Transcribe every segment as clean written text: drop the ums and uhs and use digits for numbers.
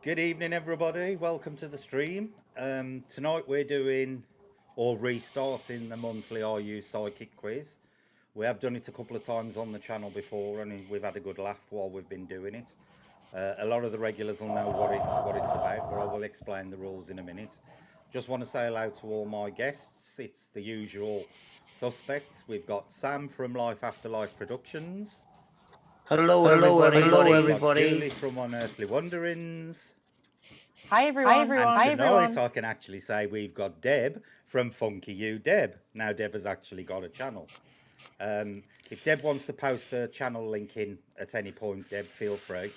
Good evening, everybody. Welcome to the stream. Tonight we're doing or restarting the monthly RU Psychic quiz. We have done it a couple of times on the channel before, and we've had a good laugh while we've been doing it. A lot of the regulars will know what it's about, but I will explain the rules in a minute. Just want to say hello to all my guests. It's the usual suspects. We've got Sam from Life After Life Productions. Hello, Hello, everybody. We've got Julie from Unearthly Wonderings. Hi, everyone. And tonight I can actually say we've got Deb from Funky You Deb. Now Deb has actually got a channel. If Deb wants to post a channel link in at any point, Deb, feel free.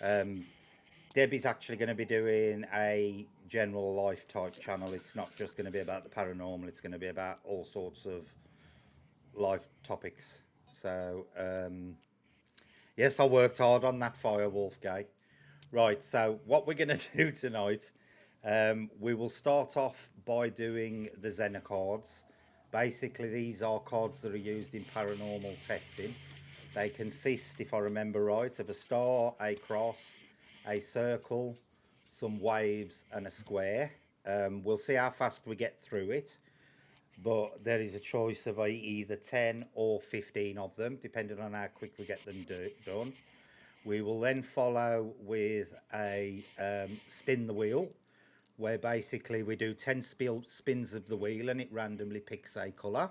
Deb is actually going to be doing a general life type channel. It's not just going to be about the paranormal. It's going to be about all sorts of life topics. So, yes, I worked hard on that Firewolf gay. Right, so what we're going to do tonight, we will start off by doing the Zener cards. Basically, these are cards that are used in paranormal testing. They consist, if I remember right, of a star, a cross, a circle, some waves, and a square. We'll see how fast we get through it, but there is a choice of either 10 or 15 of them, depending on how quick we get them done. We will then follow with a spin the wheel, where basically we do 10 spins of the wheel and it randomly picks a colour.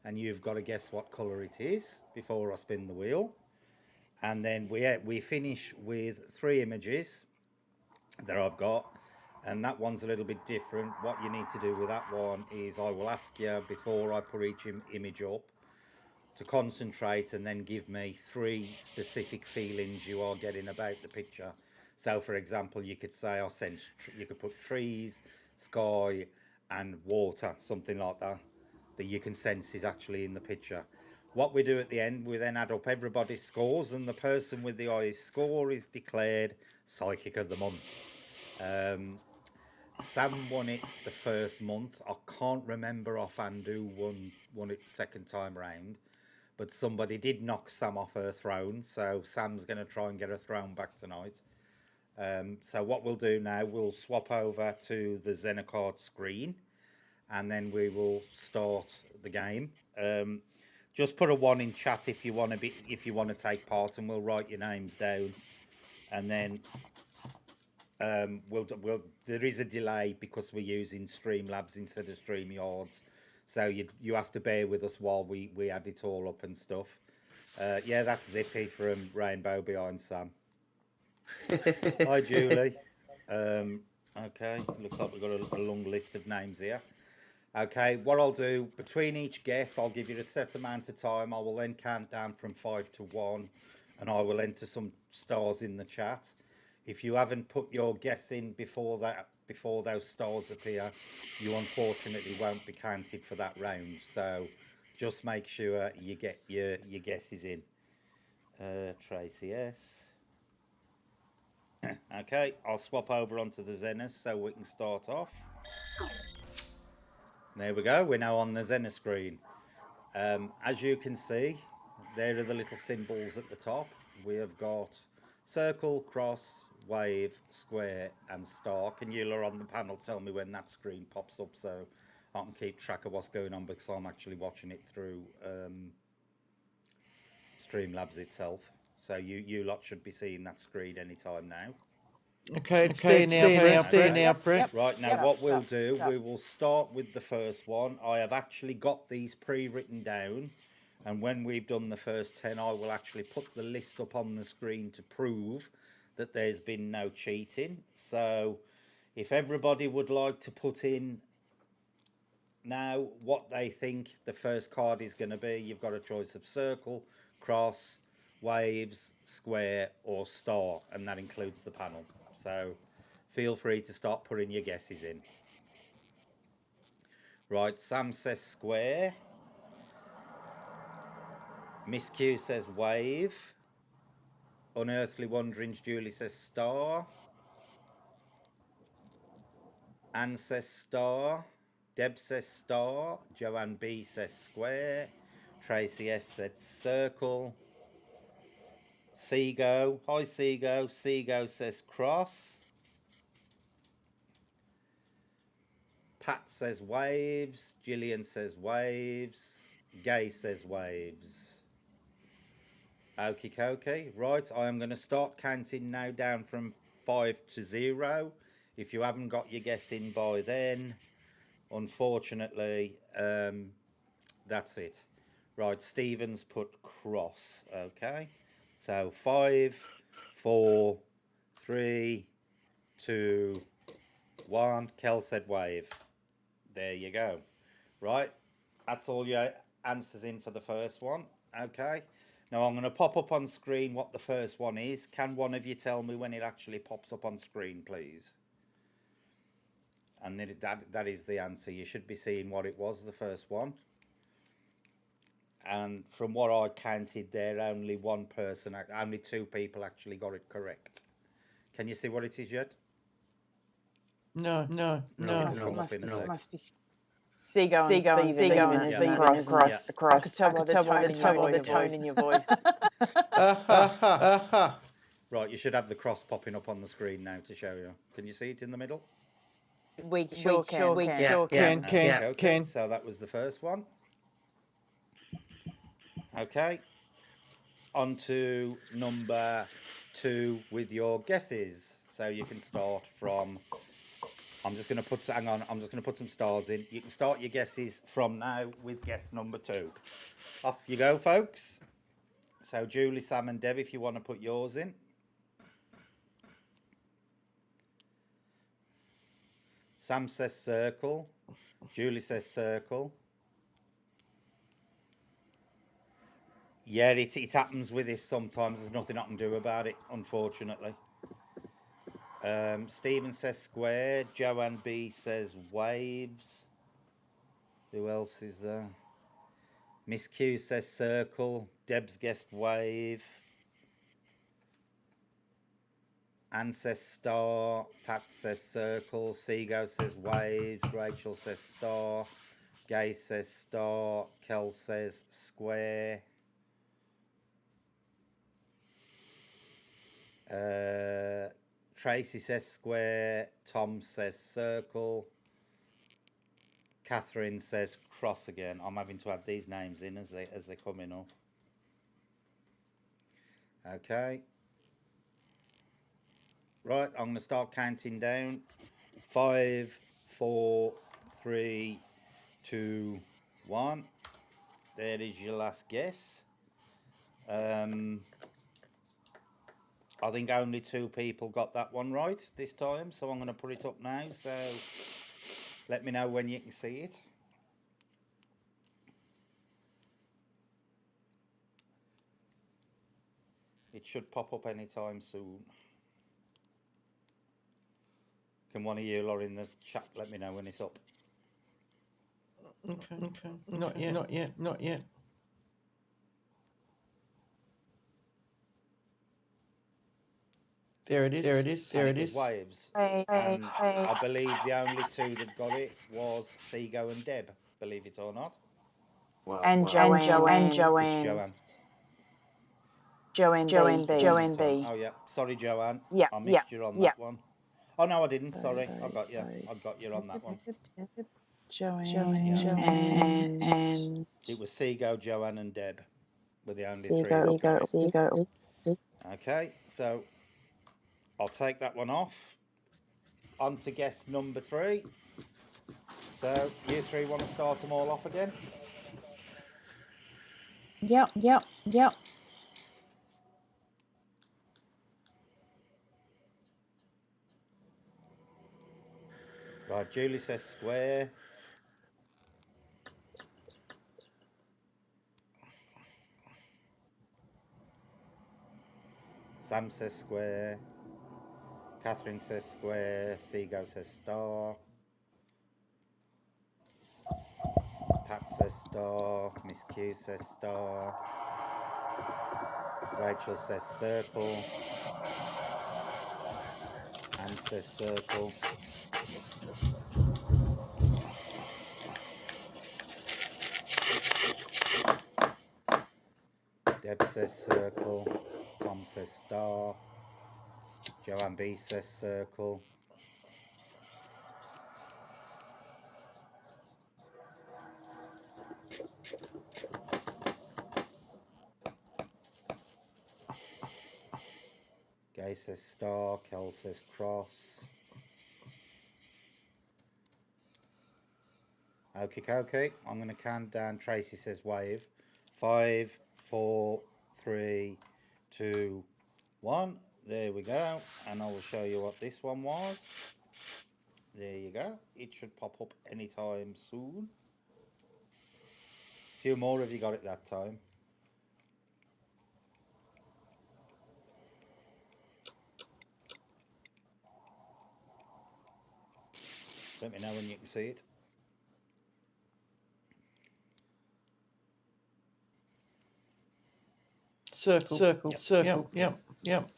And you've got to guess what colour it is before I spin the wheel. And then we finish with 3 images that I've got. And that one's a little bit different. What you need to do with that one is I will ask you before I put each image up to concentrate and then give me 3 specific feelings you are getting about the picture. So, for example, you could say I sense. You could put trees, sky, and water, something like that, that you can sense is actually in the picture. What we do at the end, we then add up everybody's scores, and the person with the highest score is declared Psychic of the Month. Sam won it the first month. I can't remember offhand who won it the second time round, but somebody did knock Sam off her throne, so Sam's going to try and get her throne back tonight. So what we'll do now, we'll swap over to the Zenocard screen, and then we will start the game. Just put a 1 in chat if you want to take part, and we'll write your names down, and then there is a delay because we're using Streamlabs instead of StreamYards. So you have to bear with us while we add it all up and stuff. Yeah, that's Zippy from Rainbow Behind Sam. Hi, Julie. Okay, looks like we've got a long list of names here. Okay, what I'll do, between each guess, I'll give you a set amount of time. I will then count down from 5 to 1, and I will enter some stars in the chat. If you haven't put your guess in before those stars appear, you unfortunately won't be counted for that round. So just make sure you get your guesses in. Tracy S. Okay, I'll swap over onto the Zenith so we can start off. There we go, we're now on the Zenith screen. As you can see, there are the little symbols at the top. We have got circle, cross, wave, square, and star. Can you lot on the panel tell me when that screen pops up so I can keep track of what's going on, because I'm actually watching it through Streamlabs itself. So you lot should be seeing that screen anytime now. Okay, stay now, Brett. Right, now what we'll do, we will start with the first one. I have actually got these pre-written down, and when we've done the first 10, I will actually put the list up on the screen to prove that there's been no cheating. So if everybody would like to put in now what they think the first card is going to be, you've got a choice of circle, cross, waves, square, or star, and that includes the panel. So feel free to start putting your guesses in. Right, Sam says square. Miss Q says wave. Unearthly Wanderings Julie says star. Anne says star. Deb says star. Joanne B says square. Tracy S said circle. Seago. Hi Seago. Seago says cross. Pat says waves. Gillian says waves. Gay says waves. Okie dokie. Right, I am going to start counting now down from 5 to 0. If you haven't got your guess in by then, unfortunately, that's it. Right, Stephen's put cross. Okay. So 5, 4, 3, 2, 1. Kel said wave. There you go. Right, that's all your answers in for the first one. Okay. Now I'm going to pop up on screen what the first one is. Can one of you tell me when it actually pops up on screen, please? And that is the answer. You should be seeing what it was, the first one. And from what I counted there, only two people actually got it correct. Can you see what it is yet? No. It'll come up in a sec. Must be Seago and Stephen, Yeah. isn't it? Yeah. Cross. I could tell by the tone in your voice. Right, you should have the cross popping up on the screen now to show you. Can you see it in the middle? We sure can. Can. So that was the first one. Okay. On to number 2 with your guesses. So you can start from... I'm just going to put some stars in. You can start your guesses from now with guess number 2. Off you go, folks. So Julie, Sam and Deb, if you want to put yours in. Sam says circle. Julie says circle. Yeah, it happens with this sometimes. There's nothing I can do about it, unfortunately. Stephen says square. Joanne B says waves. Who else is there? Miss Q says circle. Deb's guessed wave. Anne says star. Pat says circle. Seago says waves. Rachel says star. Gay says star. Kel says square. Tracy says square. Tom says circle. Catherine says cross again. I'm having to add these names in as they come in up. Okay. Right, I'm going to start counting down. 5, 4, 3, 2, 1. There is your last guess. I think only 2 people got that one right this time, so I'm going to put it up now. So let me know when you can see it. It should pop up anytime soon. Can one of you lot in the chat let me know when it's up? Okay. Not yet. There it is. Waves. Hey. I believe the only 2 that got it was Seago and Deb, believe it or not. And Joanne. It's Joanne B. Joanne B. Oh yeah, sorry Joanne. Yeah, I missed you on that one. Oh no, I didn't. Sorry, I got you. I got you on that one. Joanne and It was Seago, Joanne, and Deb were the only 3. Seago. Okay, so I'll take that one off. On to guess number 3. So you 3 want to start them all off again? Yep. Right, Julie says square. Sam says square. Catherine says square. Seago says star. Pat says star. Miss Q says star. Rachel says circle. Anne says circle. Deb says circle. Tom says star. Joanne B says circle. Gay says star. Kel says cross. Okay. I'm going to count down. Tracy says wave. 5, 4, 3, 2, 1. There we go. And I will show you what this one was. There you go. It should pop up anytime soon. A few more have you got it that time. Let me know when you can see it. Circle. Yep.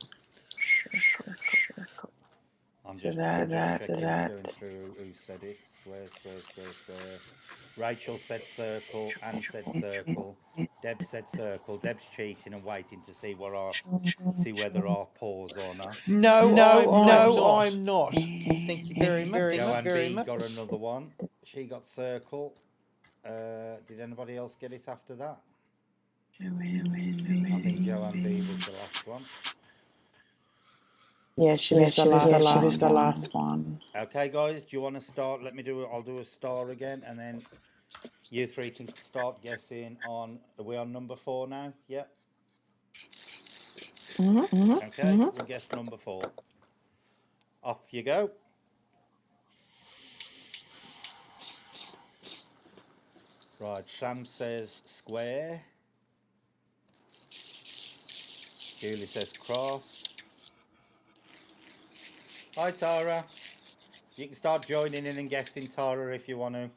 I'm So just checking, going through who said it. Square. Rachel said circle. Anne said circle. Deb said circle. Deb's cheating and waiting to see whether our pause or not. No, I'm not. Thank you very much. Joanne B got another one. She got circle. Did anybody else get it after that? I think Joanne B was the last one. Yeah, she was the last one. Okay, guys, do you want to start? I'll do a star again, and then you three can start guessing on. Are we on number 4 now? Yeah. Okay, we'll guess number 4. Off you go. Right, Sam says square. Julie says cross. Hi, Tara. You can start joining in and guessing, Tara, if you want to.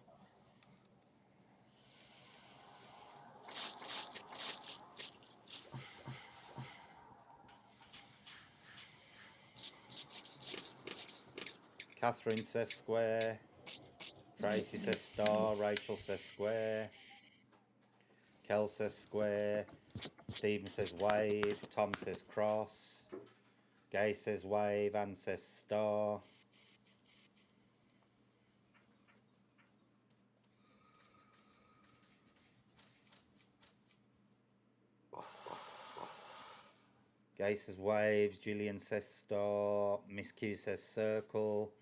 Catherine says square. Tracy says star. Rachel says square. Kel says square. Stephen says wave. Tom says cross. Gay says wave. Anne says star. Gay says waves. Julian says star. Miss Q says circle.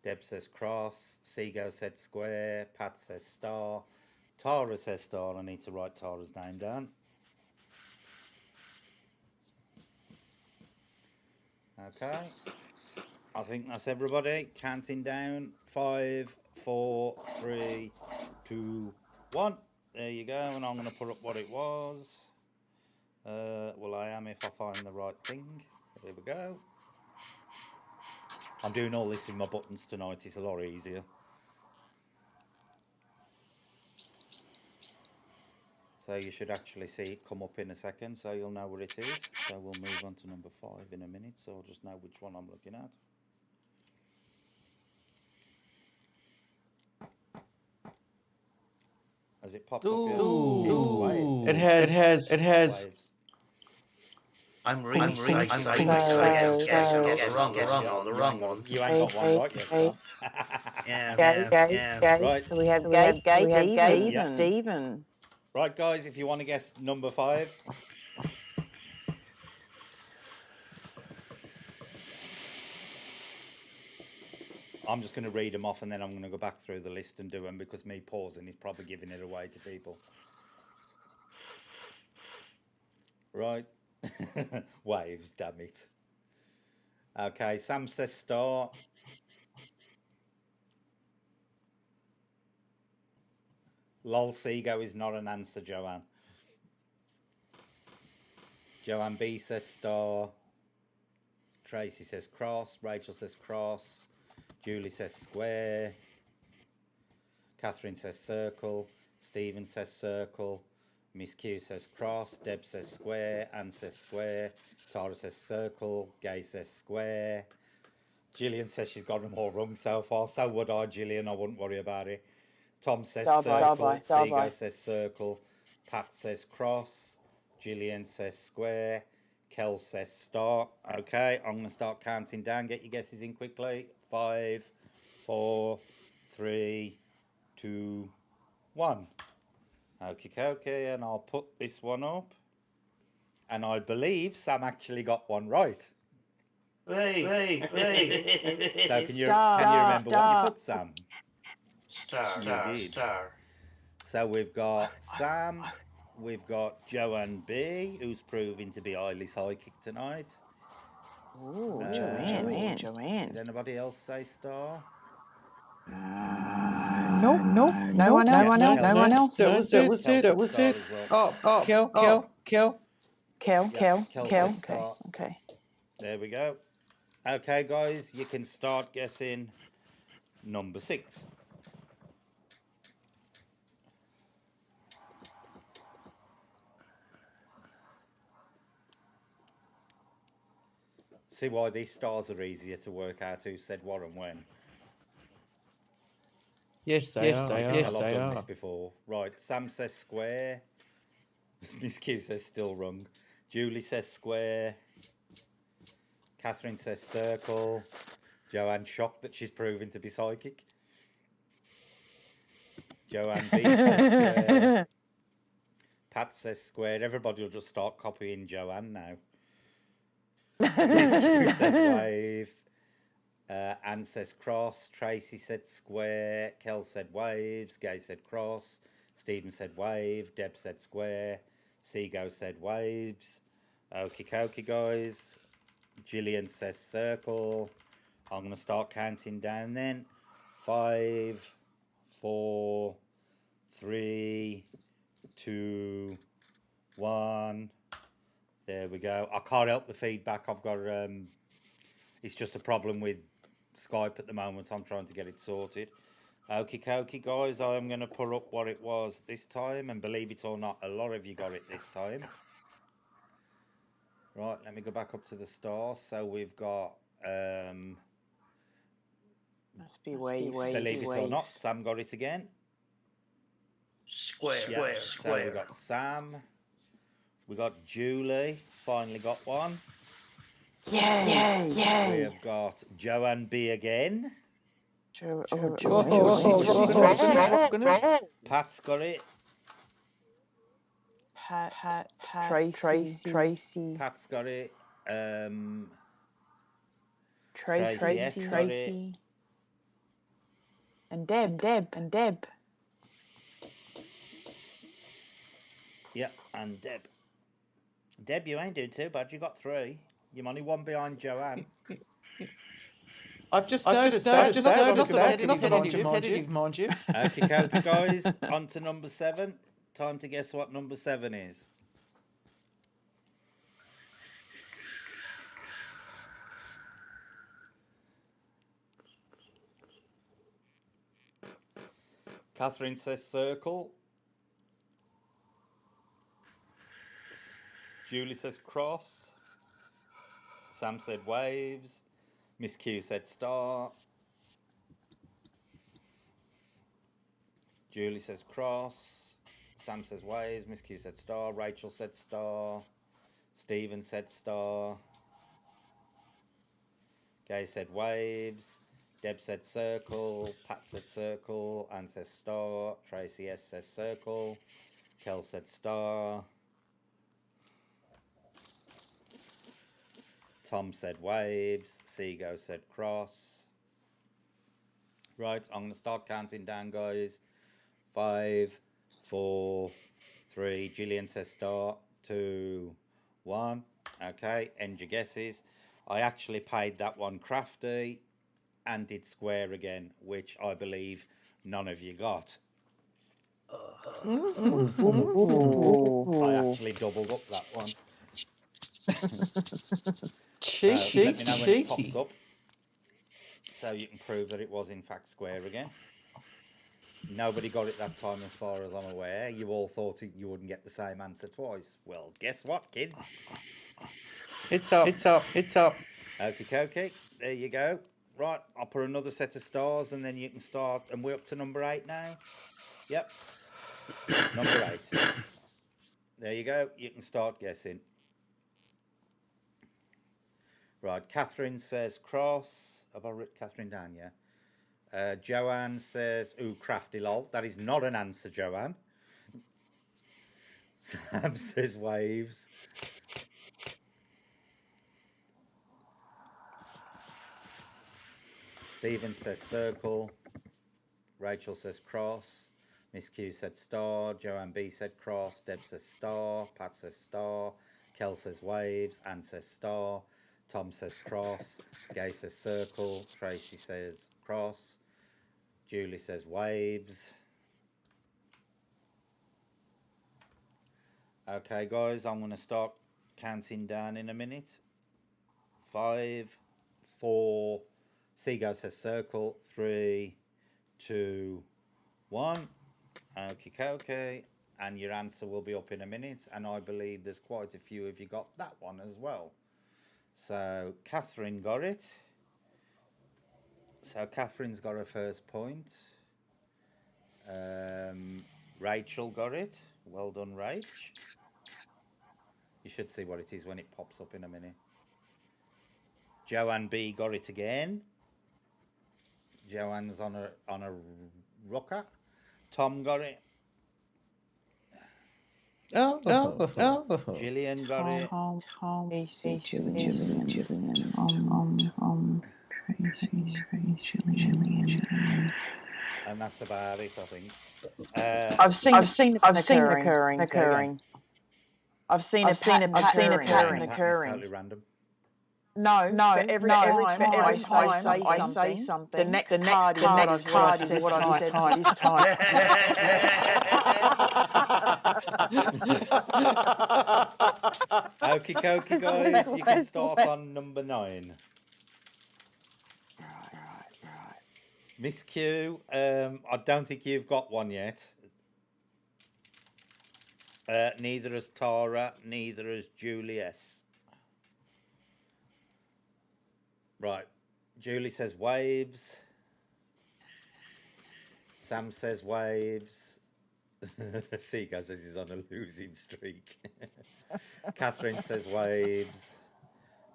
Deb says cross. Seago said square. Pat says star. Tara says star. I need to write Tara's name down. Okay. I think that's everybody. Counting down. 5, 4, 3, 2, 1. There you go. And I'm going to put up what it was. Well, I am if I find the right thing. There we go. I'm doing all this with my buttons tonight. It's a lot easier. So you should actually see it come up in a second, so you'll know what it is. So we'll move on to number 5 in a minute, so I'll just know which one I'm looking at. Has it popped up yet? Ooh. It has. Waves. I'm really excited. The wrong ones. You ain't got one right yet, son. Yeah. Right. So we have Gabe and Stephen. Right, guys, if you want to guess number 5. I'm just going to read them off and then I'm going to go back through the list and do them because me pausing is probably giving it away to people. Right. Waves, damn it. Okay, Sam says star. Lol Seago is not an answer, Joanne. Joanne B says star. Tracy says cross. Rachel says cross. Julie says square. Catherine says circle. Stephen says circle. Miss Q says cross. Deb says square. Anne says square. Tara says circle. Gay says square. Gillian says she's got them all wrong so far. So would I, Gillian. I wouldn't worry about it. Tom says circle. Seago says circle. Pat says cross. Gillian says square. Kel says star. Okay, I'm going to start counting down. Get your guesses in quickly. 5, 4, 3, 2, 1. Okay, and I'll put this one up. And I believe Sam actually got one right. Wait. So can you Star, remember what you star. put, Sam? Star. So we've got Sam, we've got Joanne B, who's proving to be highly psychic tonight. Ooh, Joanne. Did anybody else say star? Nope. No one else. No one else. That was Kel it. said That was star it. as well. Oh, kill. Kill. Kel said star. Okay. There we go. Okay, guys, you can start guessing number 6. See why these stars are easier to work out who said what and when. Yes, they are. I've done this before. Right, Sam says square. Miss Q says still wrong. Julie says square. Catherine says circle. Joanne shocked that she's proven to be psychic. Joanne B says square. Pat says square. Everybody will just start copying Joanne now. Miss Q says wave. Anne says cross. Tracy said square. Kel said waves. Gay said cross. Stephen said wave. Deb said square. Seago said waves. Okie dokie, guys. Gillian says circle. I'm going to start counting down then. 5, 4, 3, 2, 1. There we go. I can't help the feedback. I've got it's just a problem with Skype at the moment. I'm trying to get it sorted. Okie dokie, guys. I'm going to put up what it was this time, and believe it or not, a lot of you got it this time. Right, let me go back up to the stars. So we've got Must be waves. believe it or not, Sam got it again. Square. So we got Sam. We got Julie. Finally got one. Yay. We have got Joanne B again. Pat's got it. Pat, Tracy. Pat's got it. Tracy's got it. And Deb. Yeah, and Deb. Deb, you ain't doing too bad. You got 3. You're only 1 behind Joanne. I've just noticed that. Competitive, mind you. Okay, guys. On to number 7. Time to guess what number 7 is. Catherine says circle. Julie says cross. Sam said waves. Miss Q said star. Julie says cross. Sam says waves. Miss Q said star. Rachel said star. Stephen said star. Gay said waves. Deb said circle. Pat said circle. Anne says star. Tracy S says circle. Kel said star. Tom said waves. Seago said cross. Right, I'm going to start counting down, guys. 5, 4, 3. Gillian says start. 2, 1. Okay, end your guesses. I actually paid that one crafty and did square again, which I believe none of you got. I actually doubled up that one. Cheeky. Let me know when it pops up, so you can prove that it was in fact square again. Nobody got it that time, as far as I'm aware. You all thought you wouldn't get the same answer twice. Well, guess what, kids? It's up. Okay. There you go. Right, I'll put another set of stars, and then you can start. And we're up to number 8 now. Yep. Number 8. There you go. You can start guessing. Right, Catherine says cross. Have I written Catherine down? Yeah. Joanne says, ooh, crafty lol. That is not an answer, Joanne. Sam says waves. Stephen says circle. Rachel says cross. Miss Q said star. Joanne B said cross. Deb says star. Pat says star. Kel says waves. Anne says star. Tom says cross. Gay says circle. Tracy says cross. Julie says waves. Okay, guys, I'm going to start counting down in a minute. 5, 4. Seagull says circle. 3, 2, 1. Okay. And your answer will be up in a minute. And I believe there's quite a few of you got that one as well. So Catherine got it. So Catherine's got her first point. Rachel got it. Well done, Rach. You should see what it is when it pops up in a minute. Joanne B got it again. Joanne's on a rocker. Tom got it. Gillian got it. Tracy, Gillian, Gillian. And that's about it, I think. I've seen it occurring. I've seen a pattern occurring. It's totally random. No. But every time I say something, the next card is what I said this time. Okie dokie, guys. You can start on number 9. Right. Miss Q, I don't think you've got one yet. Neither has Tara, neither has Julie S. Right. Julie says waves. Sam says waves. Seagull says he's on a losing streak. Catherine says waves.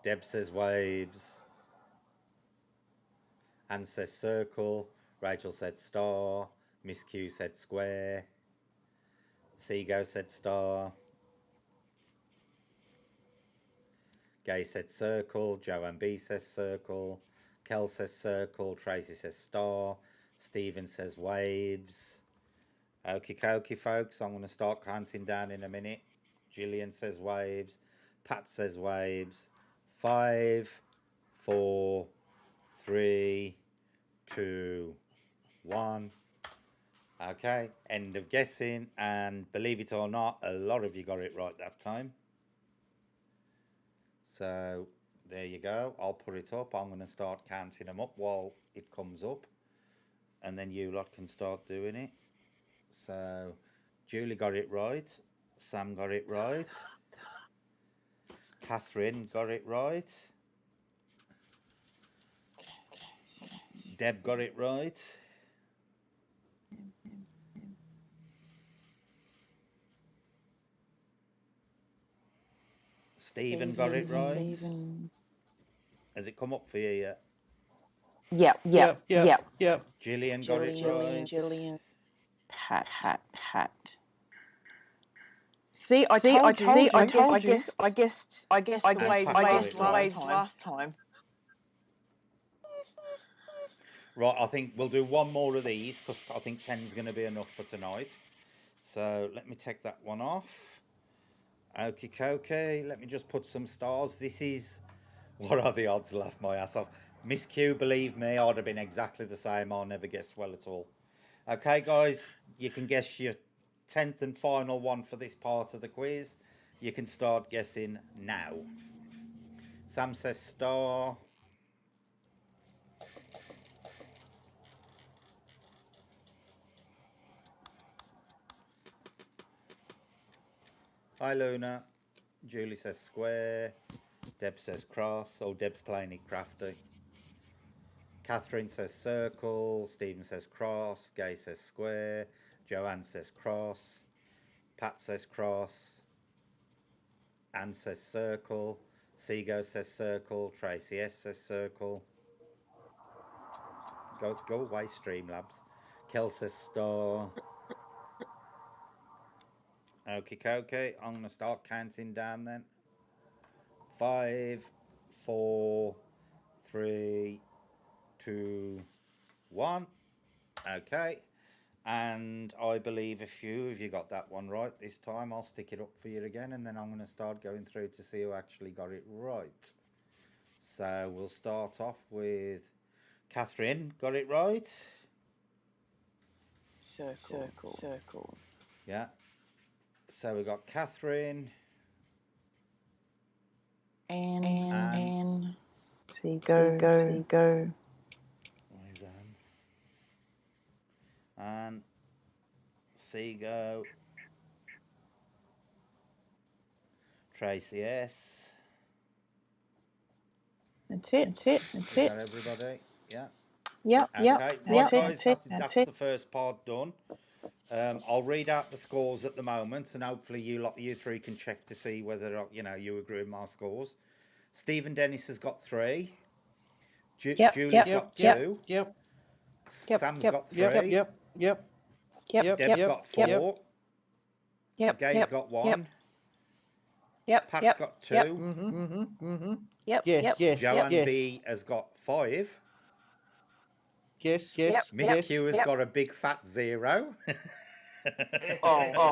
Deb says waves. Anne says circle. Rachel said star. Miss Q said square. Seagull said star. Gay said circle. Joanne B says circle. Kel says circle. Tracy says star. Stephen says waves. Okie dokie, folks. I'm going to start counting down in a minute. Gillian says waves. Pat says waves. 5, 4, 3, 2, 1. Okay, end of guessing. And believe it or not, a lot of you got it right that time. So there you go. I'll put it up. I'm going to start counting them up while it comes up. And then you lot can start doing it. So Julie got it right. Sam got it right. Catherine got it right. Deb got it right. Stephen got it right. Has it come up for you yet? Yep. Gillian got it right. Gillian. Pat. See, I told you. I guessed the waves last time. Right, I think we'll do one more of these because I think 10's going to be enough for tonight. So let me take that one off. Okay. Let me just put some stars. This is... What are the odds? Laugh my ass off. Miss Q, believe me, I'd have been exactly the same. I'll never guess well at all. Okay, guys, you can guess your 10th and final one for this part of the quiz. You can start guessing now. Sam says star. Hi, Luna. Julie says square. Deb says cross. Oh, Deb's playing it crafty. Catherine says circle. Stephen says cross. Gay says square. Joanne says cross. Pat says cross. Anne says circle. Seago says circle. Tracy S says circle. Go away, Streamlabs. Kel says star. Okay. I'm going to start counting down then. 5, 4, 3, 2, 1. Okay. And I believe if you got that one right this time, I'll stick it up for you again, and then I'm going to start going through to see who actually got it right. So we'll start off with Catherine. Got it right? Circle. Yeah. So we got Catherine. And Seago. Where's and Seago. Tracy S. That's it. Is that everybody? Yeah. Yep. Okay. Right, guys, that's it. the first part done. I'll read out the scores at the moment, and hopefully you three can check to see whether you agree with my scores. Stephen Dennis has got 3. Julie's got 2. Yep. Sam's got 3. Yep. Deb's got 4. Gay's got 1. Pat's got 2. Yes. Joanne B has got 5. Yes. Miss Q has got a big fat 0.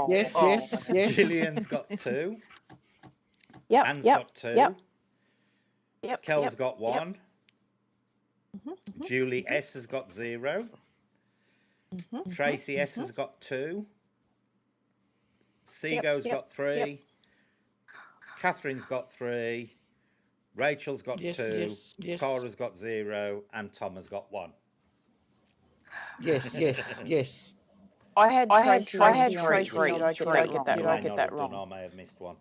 Yes. Gillian's got 2. Anne's got 2. Kel's got 1. Julie S has got 0. Tracy S has got 2. Seago's got 3. Catherine's got 3. Rachel's got 2. Tara's got 0. And Tom has got 1. Yes. I had Tracy. Did I get that wrong? I may have missed one.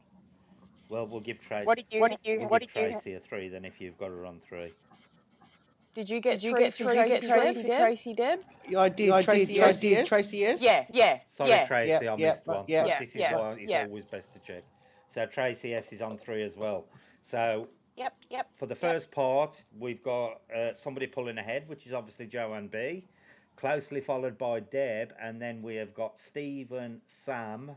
Well, we'll give Tracy. What did you? Tracy a 3 then if you've got her on 3. Did you get Tracy, Deb? I did. Tracy, yes. Yeah. Sorry, Tracy, I missed one. Yeah. This is why it's always best to check. So Tracy S is on 3 as well. So for the first part, we've got somebody pulling ahead, which is obviously Joanne B, closely followed by Deb, and then we have got Stephen, Sam,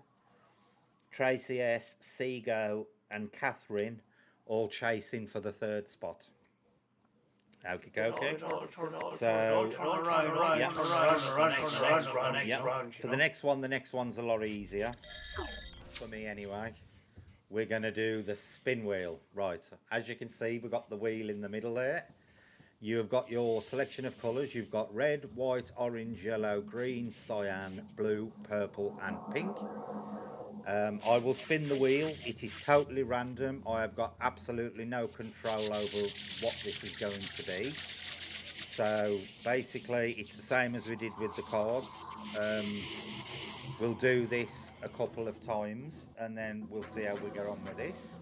Tracy S, Seago, and Catherine all chasing for the 3rd spot. Okay. So for the next one's a lot easier for me anyway. We're going to do the spin wheel. Right, as you can see, we've got the wheel in the middle there. You have got your selection of colours. You've got red, white, orange, yellow, green, cyan, blue, purple and pink. I will spin the wheel. It is totally random. I have got absolutely no control over what this is going to be. So basically it's the same as we did with the cards. We'll do this a couple of times and then we'll see how we get on with this.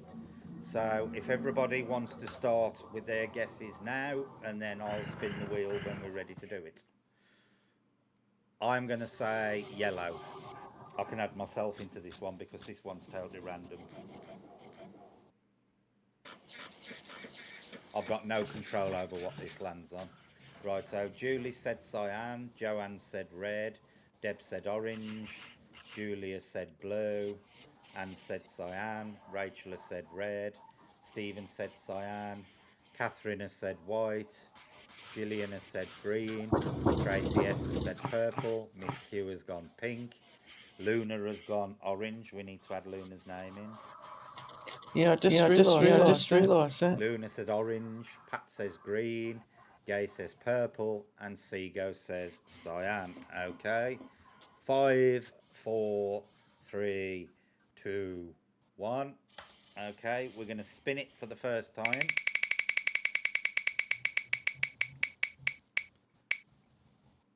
So if everybody wants to start with their guesses now, and then I'll spin the wheel when we're ready to do it. I'm going to say yellow. I can add myself into this one because this one's totally random. I've got no control over what this lands on. Right, so Julie said cyan, Joanne said red, Deb said orange, Julia said blue, Anne said cyan, Rachel has said red, Stephen said cyan, Catherine has said white, Gillian has said green, Tracy S has said purple, Miss Q has gone pink, Luna has gone orange. We need to add Luna's name in. Yeah, I just realised that. Luna says orange, Pat says green, Gay says purple, and Seago says cyan. Okay. 5, 4, 3, 2, 1. Okay, we're going to spin it for the first time.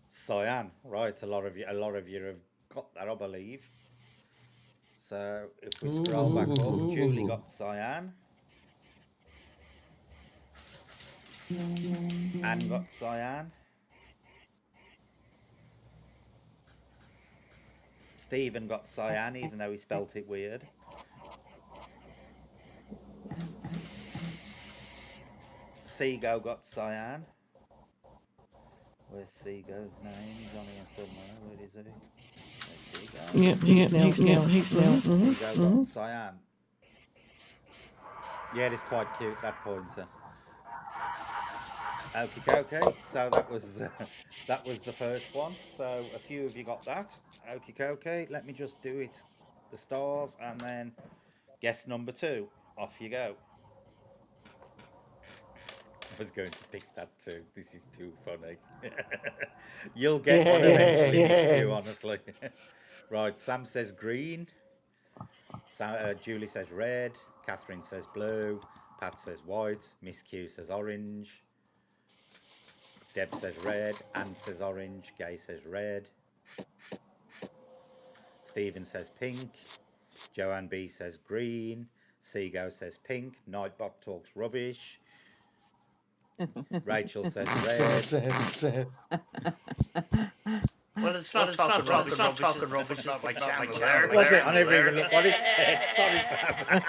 Cyan. Right, a lot of you have got that, I believe. So if we scroll back up, Julie got cyan. Anne got cyan. Stephen got cyan, even though he spelt it weird. Seago got cyan. Where's Seago's name? He's on here somewhere. Where is he? There's Seago. He's now. Seago got cyan. Yeah, it is quite cute, that pointer. Okay. So that was that was the first one. So a few of you got that. Okay. Let me just do it. The stars, and then guess number 2. Off you go. I was going to pick that too. This is too funny. You'll get one eventually, Miss Q, honestly. Right, Sam says green. Julie says red. Catherine says blue. Pat says white. Miss Q says orange. Deb says red. Anne says orange. Gay says red. Stephen says pink. Joanne B says green. Seago says pink. Nightbot talks rubbish. Rachel says red. Well, it's not talking rubbish. It's not talking rubbish. It's not my channel there. Was it? I never even looked what it said. Sorry, Sam.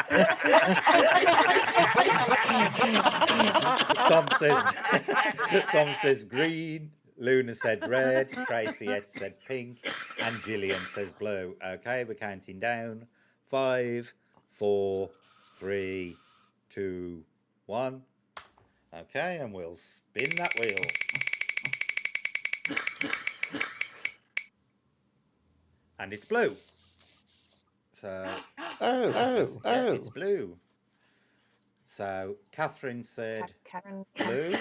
Tom says green. Luna said red. Tracy said pink. And Gillian says blue. Okay, we're counting down. 5, 4, 3, 2, 1. Okay, and we'll spin that wheel. And it's blue. So it's blue. So Catherine said blue.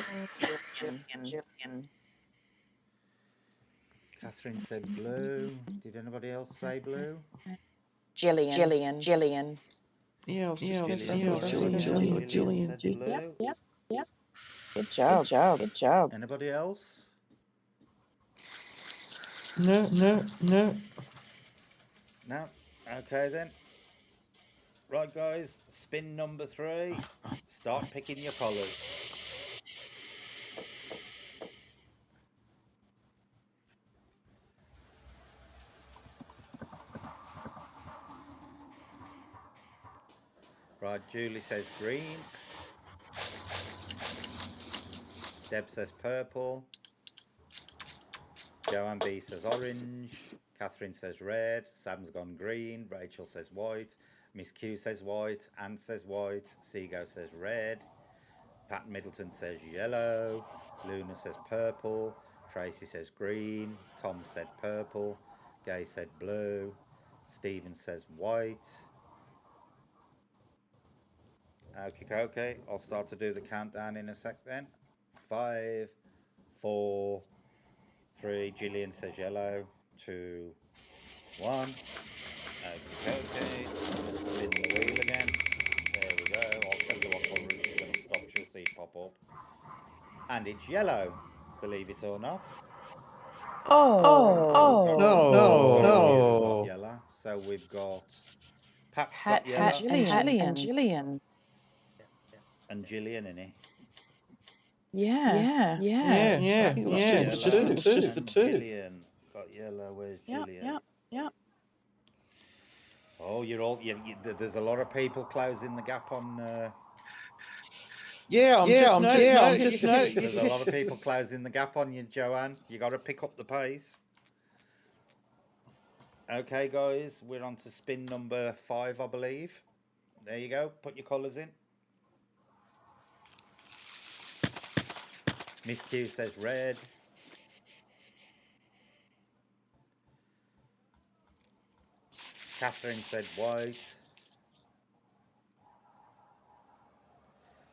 Catherine said blue. Did anybody else say blue? Gillian. Yeah, Gillian said blue. Yep. Good job. Anybody else? No. No? Okay then. Right, guys, spin number 3. Start picking your colours. Right, Julie says green. Deb says purple. Joanne B says orange. Catherine says red. Sam's gone green. Rachel says white. Miss Q says white. Anne says white. Seago says red. Pat Middleton says yellow. Luna says purple. Tracy says green. Tom said purple. Gay said blue. Stephen says white. Okay. I'll start to do the countdown in a sec then. 5, 4, 3. Gillian says yellow. 2, 1. Okay. Spin the wheel again. There we go. I'll tell you what colour it is when it stops. You'll see it pop up. And it's yellow, believe it or not. Oh. No. Yellow. So we've got Pat's got yellow. And Gillian. And Gillian in it. Yeah. Just the two. Gillian got yellow. Where's Gillian? Yep. Oh, you're all. There's a lot of people closing the gap on. I'm just noticing. There's a lot of people closing the gap on you, Joanne. You got to pick up the pace. Okay, guys, we're on to spin number 5, I believe. There you go. Put your colours in. Miss Q says red. Catherine said white.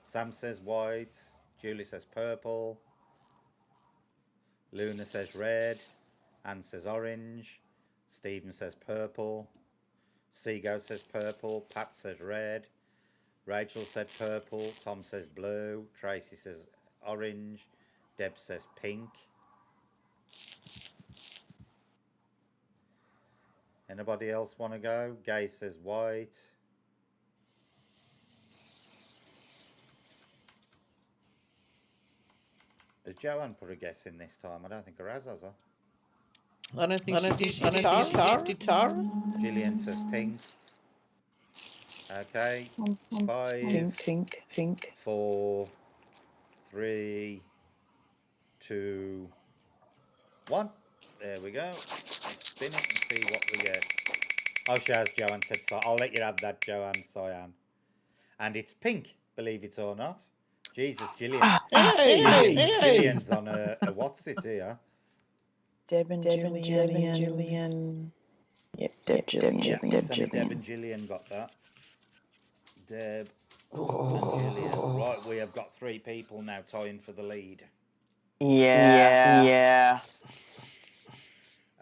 Sam says white. Julie says purple. Luna says red. Anne says orange. Stephen says purple. Seago says purple. Pat says red. Rachel said purple. Tom says blue. Tracy says orange. Deb says pink. Anybody else want to go? Gay says white. Has Joanne put a guess in this time? I don't think her has her? I don't think she did. Tara? Gillian says pink. Okay. 5, Pink. 4, 3, 2, 1. There we go. Let's spin it and see what we get. Oh, she has. Joanne said so. I'll let you have that, Joanne. Cyan. And it's pink, believe it or not. Jesus, Gillian. Hey! Gillian's on a what's it here? Deb and Gillian. Yep, Deb, So Deb and Gillian got that. Deb and Gillian. Right, we have got 3 people now tying for the lead. Yeah.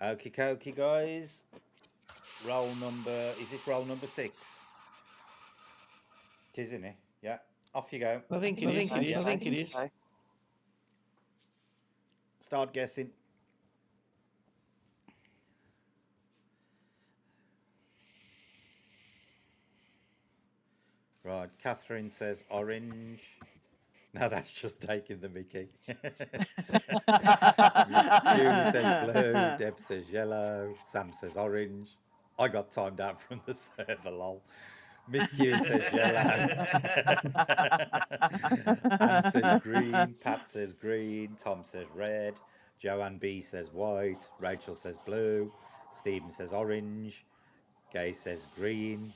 Okie dokie, guys. Is this roll number 6? It is, isn't it? Yeah. Off you go. I think it is. Start guessing. Right, Catherine says orange. No, that's just taking the mickey. Julie says blue. Deb says yellow. Sam says orange. I got timed out from the server, lol. Miss Q says yellow. Anne says green. Pat says green. Tom says red. Joanne B says white. Rachel says blue. Stephen says orange. Gay says green.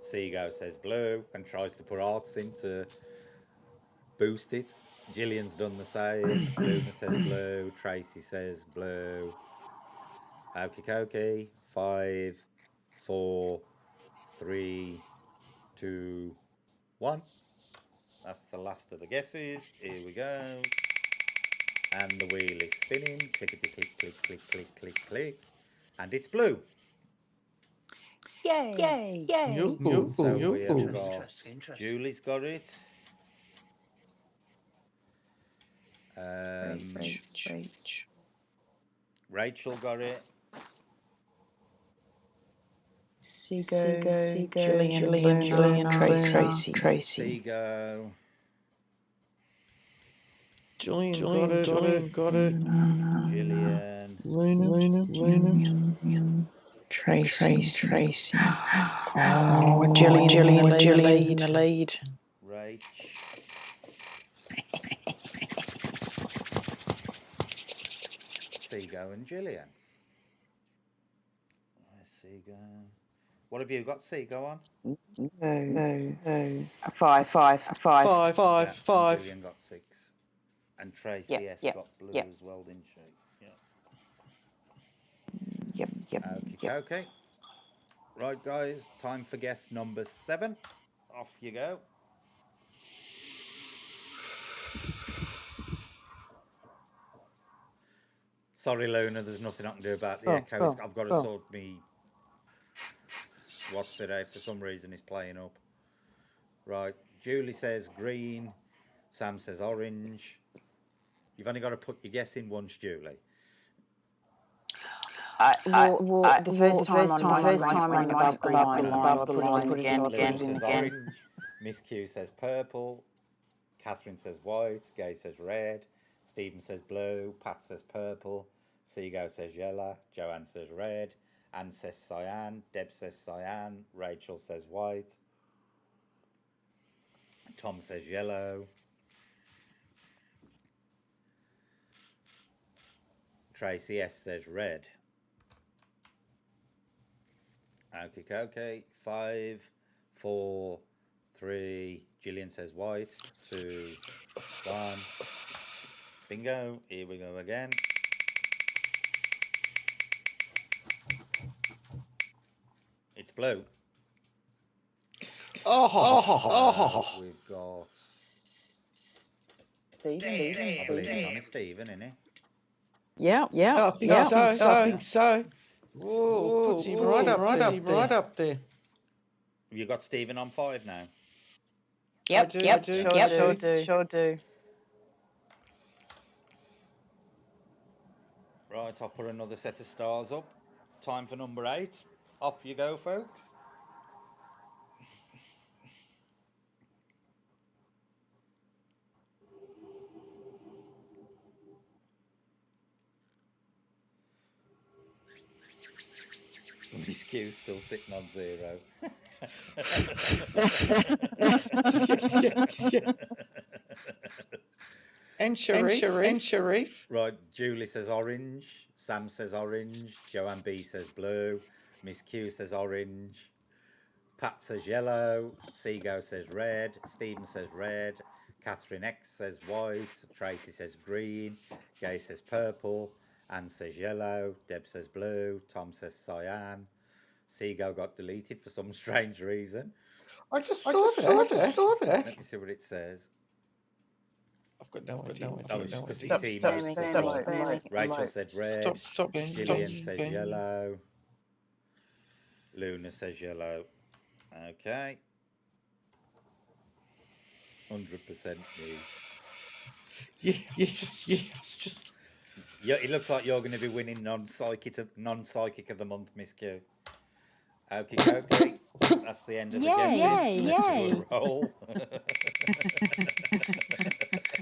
Seago says blue and tries to put arts in to boost it. Gillian's done the same. Luna says blue. Tracy says blue. Okie dokie. 5, 4, 3, 2, 1. That's the last of the guesses. Here we go. And the wheel is spinning. Clickety click, click, click, click, click, click. And it's blue. Yay. So we have got Julie's got it. Rachel got it. Seago, Gillian, Tracy. Seago. Julian got it. Gillian. Luna. Tracy. Oh, Gillian in the lead. Rach. Seago and Gillian. Seago. What have you got, Seago, on? No. 5. Yeah, Gillian got 6. And Tracy got blue as well, didn't she? Yep. Okay. Right, guys, time for guess number 7. Off you go. Sorry, Luna, there's nothing I can do about the echoes. I've got to sort me what's it out. For some reason, it's playing up. Right, Julie says green. Sam says orange. You've only got to put your guess in once, Julie. The first time on my screen above the line again. Orange. Miss Q says purple. Catherine says white. Gay says red. Stephen says blue. Pat says purple. Seago says yellow. Joanne says red. Anne says cyan. Deb says cyan. Rachel says white. Tom says yellow. Tracy S says red. Okay. 5, 4, 3. Gillian says white. 2, 1. Bingo. Here we go again. It's blue. We've got Stephen. I believe it's on Stephen, isn't it? Yeah. I think so. Whoa, puts him right up there. Have you got Stephen on 5 now? Yep. I do. Sure do. Right, I'll put another set of stars up. Time for number 8. Off you go, folks. Miss Q's still sitting on 0. And Sharif. Right, Julie says orange. Sam says orange. Joanne B says blue. Miss Q says orange. Pat says yellow. Seago says red. Stephen says red. Catherine X says white. Tracy says green. Gay says purple. Anne says yellow. Deb says blue. Tom says cyan. Seago got deleted for some strange reason. I just saw that. Let me see what it says. I've got no idea. Oh, it's because Stop it's spamming, emotes. stop Right. spamming. Rachel said red. Stop. Gillian says yellow. Luna says yellow. Okay. 100% me. It's just. Yeah, it looks like you're going to be winning non-psychic of the month, Miss Q. Okay. That's the end of the guessing. Let's do a roll.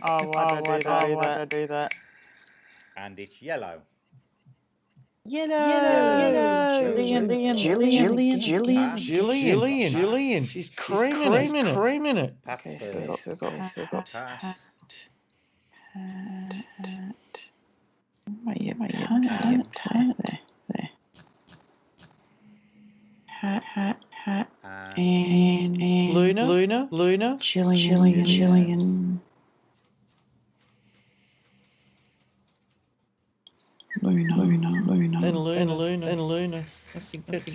Why would I do that? And it's yellow. Yellow. Gillian. She's creaming it. Pat's Okay, first. so we've got Pat. Wait, there. Hat. And Luna. Jillian. Luna. And Luna. I think that's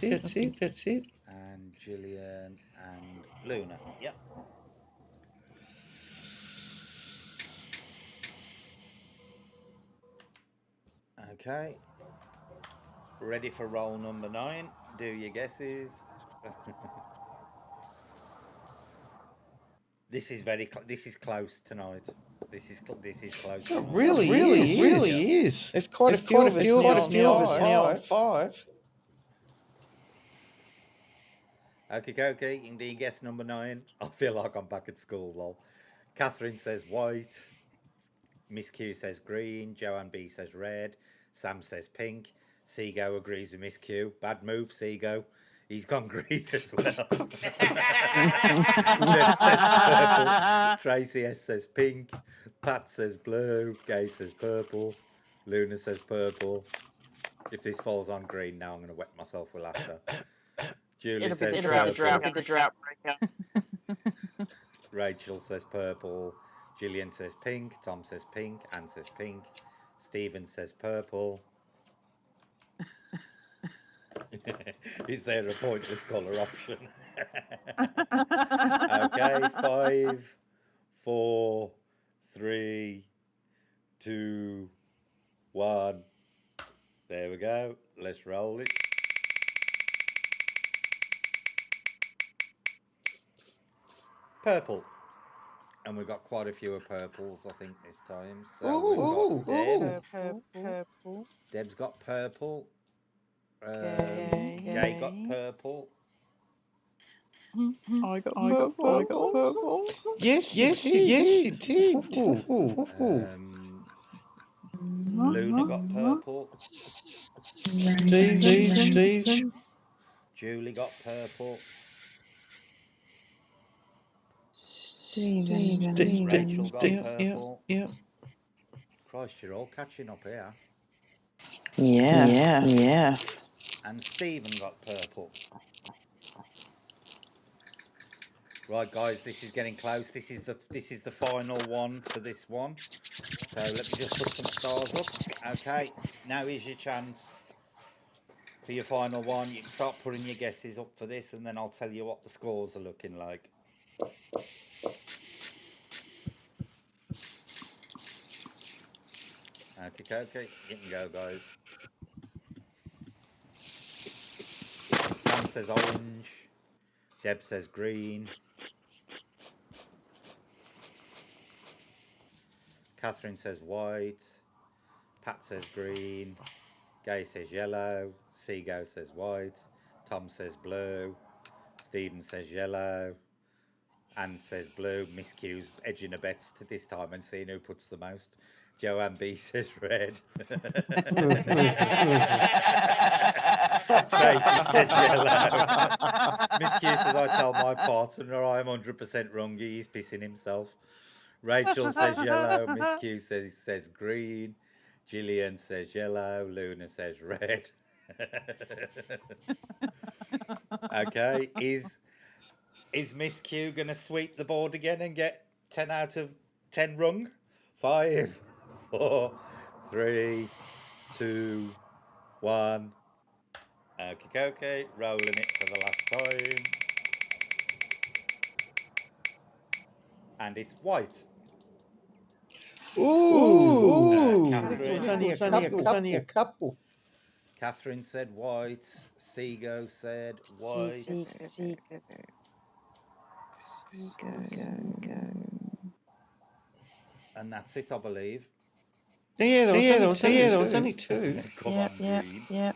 it. And Gillian and Luna. Yep. Okay. Ready for roll number 9. Do your guesses. This is this is close tonight. This is close. It tonight. really is. There's quite a few of us now on 5. Okay. Indeed, guess number 9. I feel like I'm back at school, lol. Catherine says white. Miss Q says green. Joanne B says red. Sam says pink. Seago agrees with Miss Q. Bad move, Seago. He's gone green as well. Deb says purple. Tracy S says pink. Pat says blue. Gay says purple. Luna says purple. If this falls on green now, I'm going to wet myself with laughter. Julie says purple. The drought breaker. Rachel says purple. Gillian says pink. Tom says pink. Anne says pink. Stephen says purple. Is there a pointless colour option? Okay, 5, 4, 3, 2, 1. There we go. Let's roll it. Purple. And we've got quite a few of purples, I think, this time. So we've got Deb. Purple. Deb's got purple. Gay got purple. I got purple. Yes, you did. Luna got purple. Steve. Julie got purple. Rachel got purple. Yeah. Christ, you're all catching up here. Yeah. And Stephen got purple. Right, guys, this is getting close. This is the final one for this one. So let me just put some stars up. Okay, now is your chance for your final one. You can start putting your guesses up for this, and then I'll tell you what the scores are looking like. Okay, you can go, guys. Sam says orange. Deb says green. Catherine says white. Pat says green. Gay says yellow. Seago says white. Tom says blue. Stephen says yellow. Anne says blue. Miss Q's edging her bets to this time and seeing who puts the most. Joanne B says red. Tracy says yellow. Miss Q says, I tell my partner I am 100% wrong. He's pissing himself. Rachel says yellow. Miss Q says green. Gillian says yellow. Luna says red. Okay, Is Miss Q going to sweep the board again and get 10 out of 10 rung? 5, 4, 3, 2, 1. Okay, rolling it for the last time. And it's white. Ooh. Catherine. It's only a couple. Catherine said white. Seago said white. And that's it, I believe. Yeah, there was only two. Come on, Green.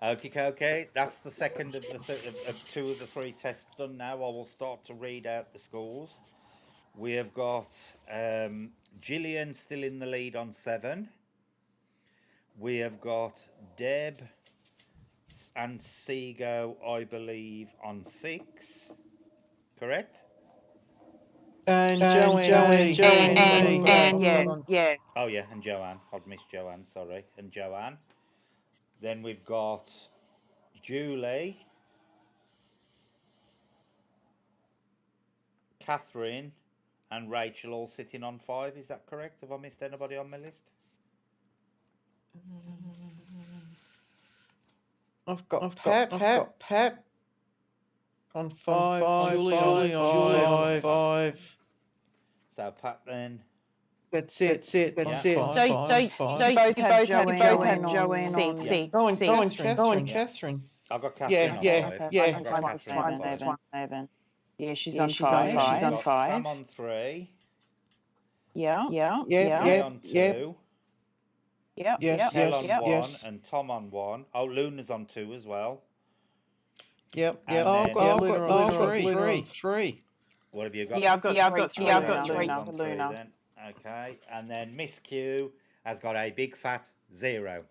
Okay. That's the second of the two of the three tests done now. I will start to read out the scores. We have got Gillian still in the lead on 7. We have got Deb and Seago, I believe, on 6. Correct? And Joanne. Yeah. Oh, yeah, and Joanne. I'd missed Joanne, sorry. And Joanne. Then we've got Julie, Catherine, and Rachel all sitting on 5. Is that correct? Have I missed anybody on my list? I've got Pat on 5, Julie on 5. So Pat then. That's it. So you both have Joanne on 6. Go on, Catherine. I've got Catherine on 5. Yeah. I've got Catherine on 5. Yeah, she's on 5. She's on 5. Sam on 3. Yeah. Lee on 2. Yes. Hel on 1 and Tom on 1. Oh, Luna's on 2 as well. Yep. And I've got 3. What have you got? Yeah, I've got 3. I've got 3 on for 3 Luna. then. Okay, and then Miss Q has got a big fat 0.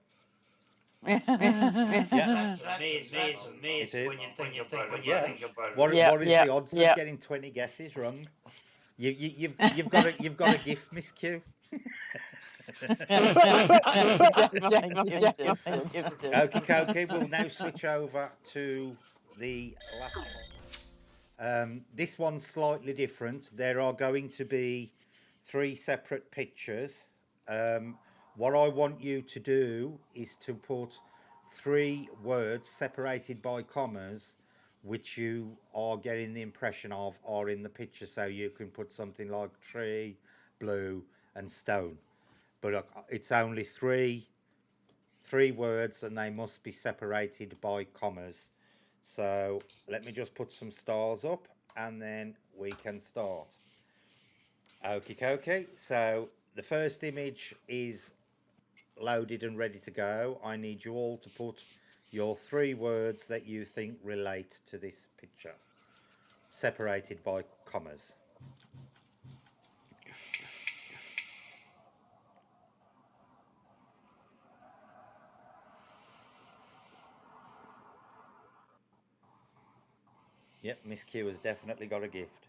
That's amazing It is. when you think about it. What is the odds of getting 20 guesses wrong? You've got a gift, Miss Q. Okay, we'll now switch over to the last one. This one's slightly different. There are going to be 3 separate pictures. What I want you to do is to put 3 words separated by commas, which you are getting the impression of are in the picture. So you can put something like tree, blue, and stone. But it's only 3 words, and they must be separated by commas. So let me just put some stars up, and then we can start. Okay. So the first image is loaded and ready to go. I need you all to put your 3 words that you think relate to this picture, separated by commas. Yep, Miss Q has definitely got a gift.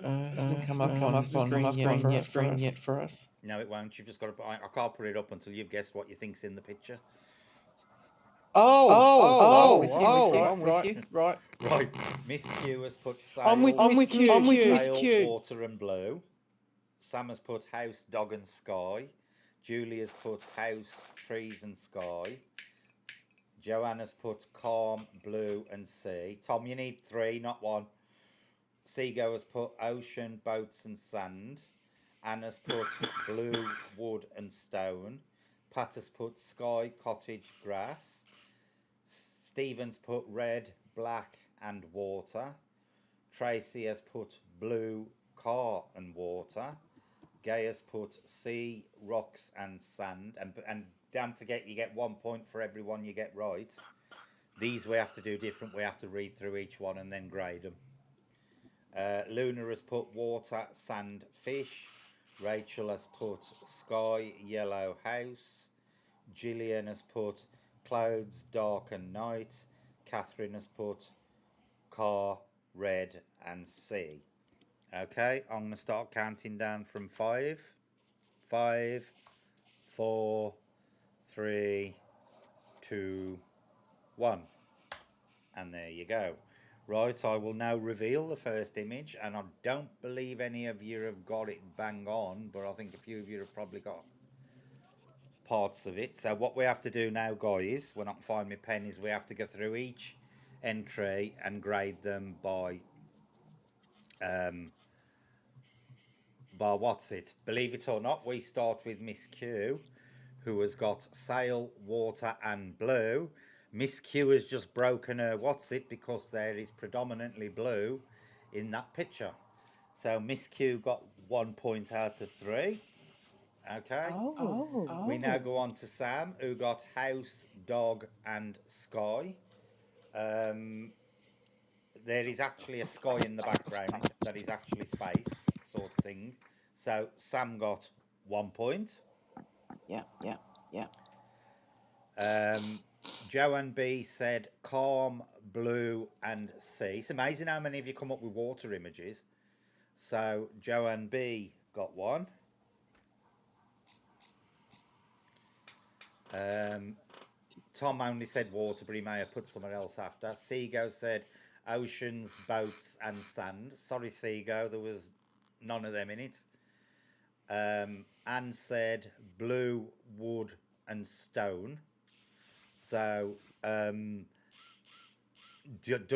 Hasn't come up on the screen yet for us. No, it won't. You've just got to. I can't put it up until you've guessed what you think's in the picture. I'm with you. Right. Miss Q has put sail, I'm with Miss Q. Water and blue. Sam has put house, dog and sky. Julie has put house, trees and sky. Joanna's put calm, blue and sea. Tom, you need 3, not 1. Seago has put ocean, boats and sand. Anna's put blue, wood and stone. Pat has put sky, cottage, grass. Stephen's put red, black and water. Tracy has put blue, car and water. Gay has put sea, rocks and sand. And don't forget, you get 1 point for every one you get right. These we have to do different. We have to read through each one and then grade them. Luna has put water, sand, fish. Rachel has put sky, yellow, house. Gillian has put clouds, dark and night. Catherine has put car, red and sea. Okay, I'm going to start counting down from 5. 5, 4, 3, 2, 1. And there you go. Right, I will now reveal the first image, and I don't believe any of you have got it bang on, but I think a few of you have probably got parts of it. So what we have to do now, guys, when I can find my pen, is we have to go through each entry and grade them by what's it? Believe it or not, we start with Miss Q, who has got sail, water, and blue. Miss Q has just broken her what's it because there is predominantly blue in that picture. So Miss Q got 1 point out of 3. Okay. We now go on to Sam, who got house, dog, and sky. There is actually a sky in the background that is actually space, sort of thing. So Sam got 1 point. Yeah. Joanne B said calm, blue, and sea. It's amazing how many of you come up with water images. So Joanne B got 1. Tom only said water, but he may have put somewhere else after. Seago said oceans, boats, and sand. Sorry, Seago, there was none of them in it. Anne said blue, wood, and stone. So, does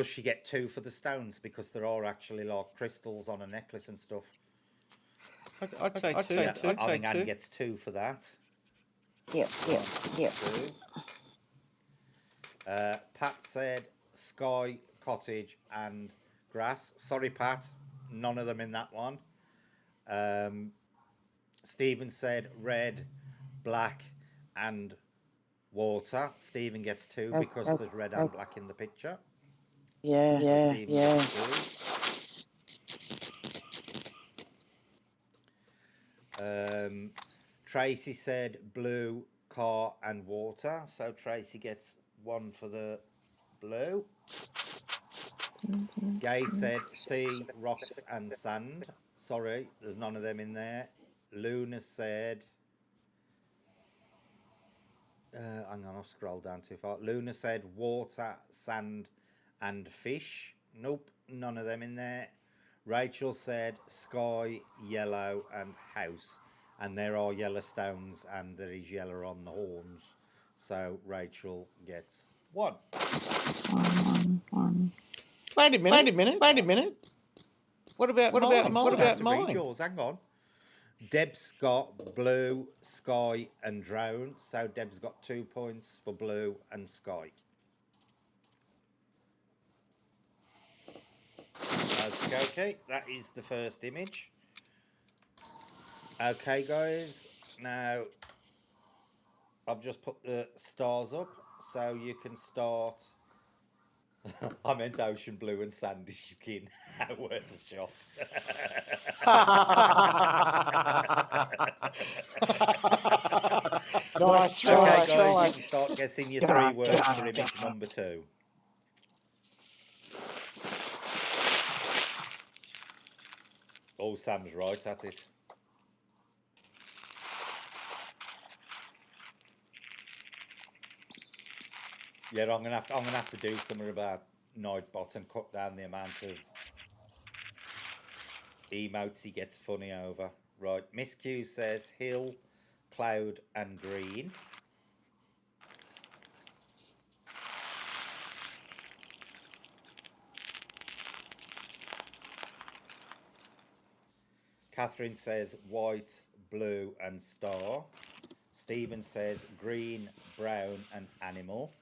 she get 2 for the stones? Because there are actually like crystals on a necklace and stuff. I'd say two. I think Anne gets 2 for that. Yep. 2. Pat said sky, cottage, and grass. Sorry, Pat, none of them in that one. Stephen said red, black, and water. Stephen gets 2 because there's red and black in the picture. Yeah. Tracy said blue, car, and water. So Tracy gets 1 for the blue. Gay said sea, rocks, and sand. Sorry, there's none of them in there. Luna said... hang on, I've scrolled down too far. Luna said water, sand, and fish. Nope, none of them in there. Rachel said sky, yellow, and house. And there are yellow stones and there is yellow on the horns. So Rachel gets 1. Wait a minute. What about mine? Yours. Hang on. Deb's got blue, sky, and drone. So Deb's got 2 points for blue and sky. Okay, that is the first image. Okay, guys. Now, I've just put the stars up so you can start. I meant ocean blue and sandy skin. Worth a shot. Nice try. Okay, guys, you can start guessing your 3 words for image number 2. Oh, Sam's right at it. Yeah, I'm gonna have to do something about Nightbot and cut down the amount of emotes he gets funny over. Right, Miss Q says hill, cloud, and green. Catherine says white, blue, and star. Stephen says green, brown, and animal.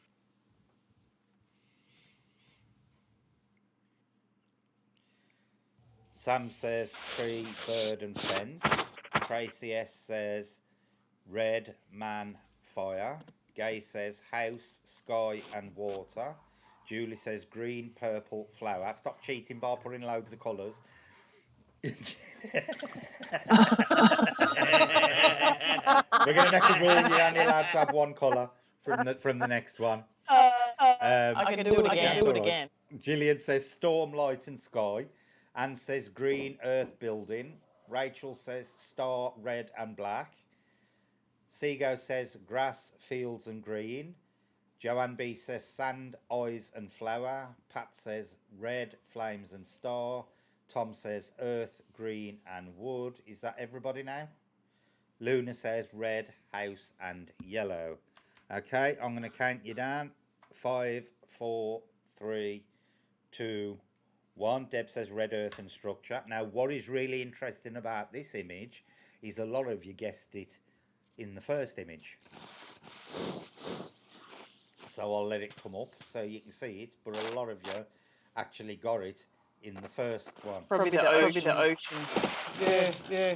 Sam says tree, bird, and fence. Tracy S says red, man, fire. Gay says house, sky, and water. Julie says green, purple, flower. Stop cheating by putting loads of colours. We're going to make a rule. You're only allowed to have 1 colour from the next one. I can do it again. Right. Gillian says storm, light, and sky. Anne says green, earth, building. Rachel says star, red, and black. Seago says grass, fields, and green. Joanne B says sand, eyes and flower. Pat says red, flames and star. Tom says earth, green and wood. Is that everybody now? Luna says red, house and yellow. Okay, I'm going to count you down. 5, 4, 3, 2, 1. Deb says red, earth and structure. Now, what is really interesting about this image is a lot of you guessed it in the first image. So I'll let it come up so you can see it, but a lot of you actually got it in the first one. Probably the ocean. Yeah.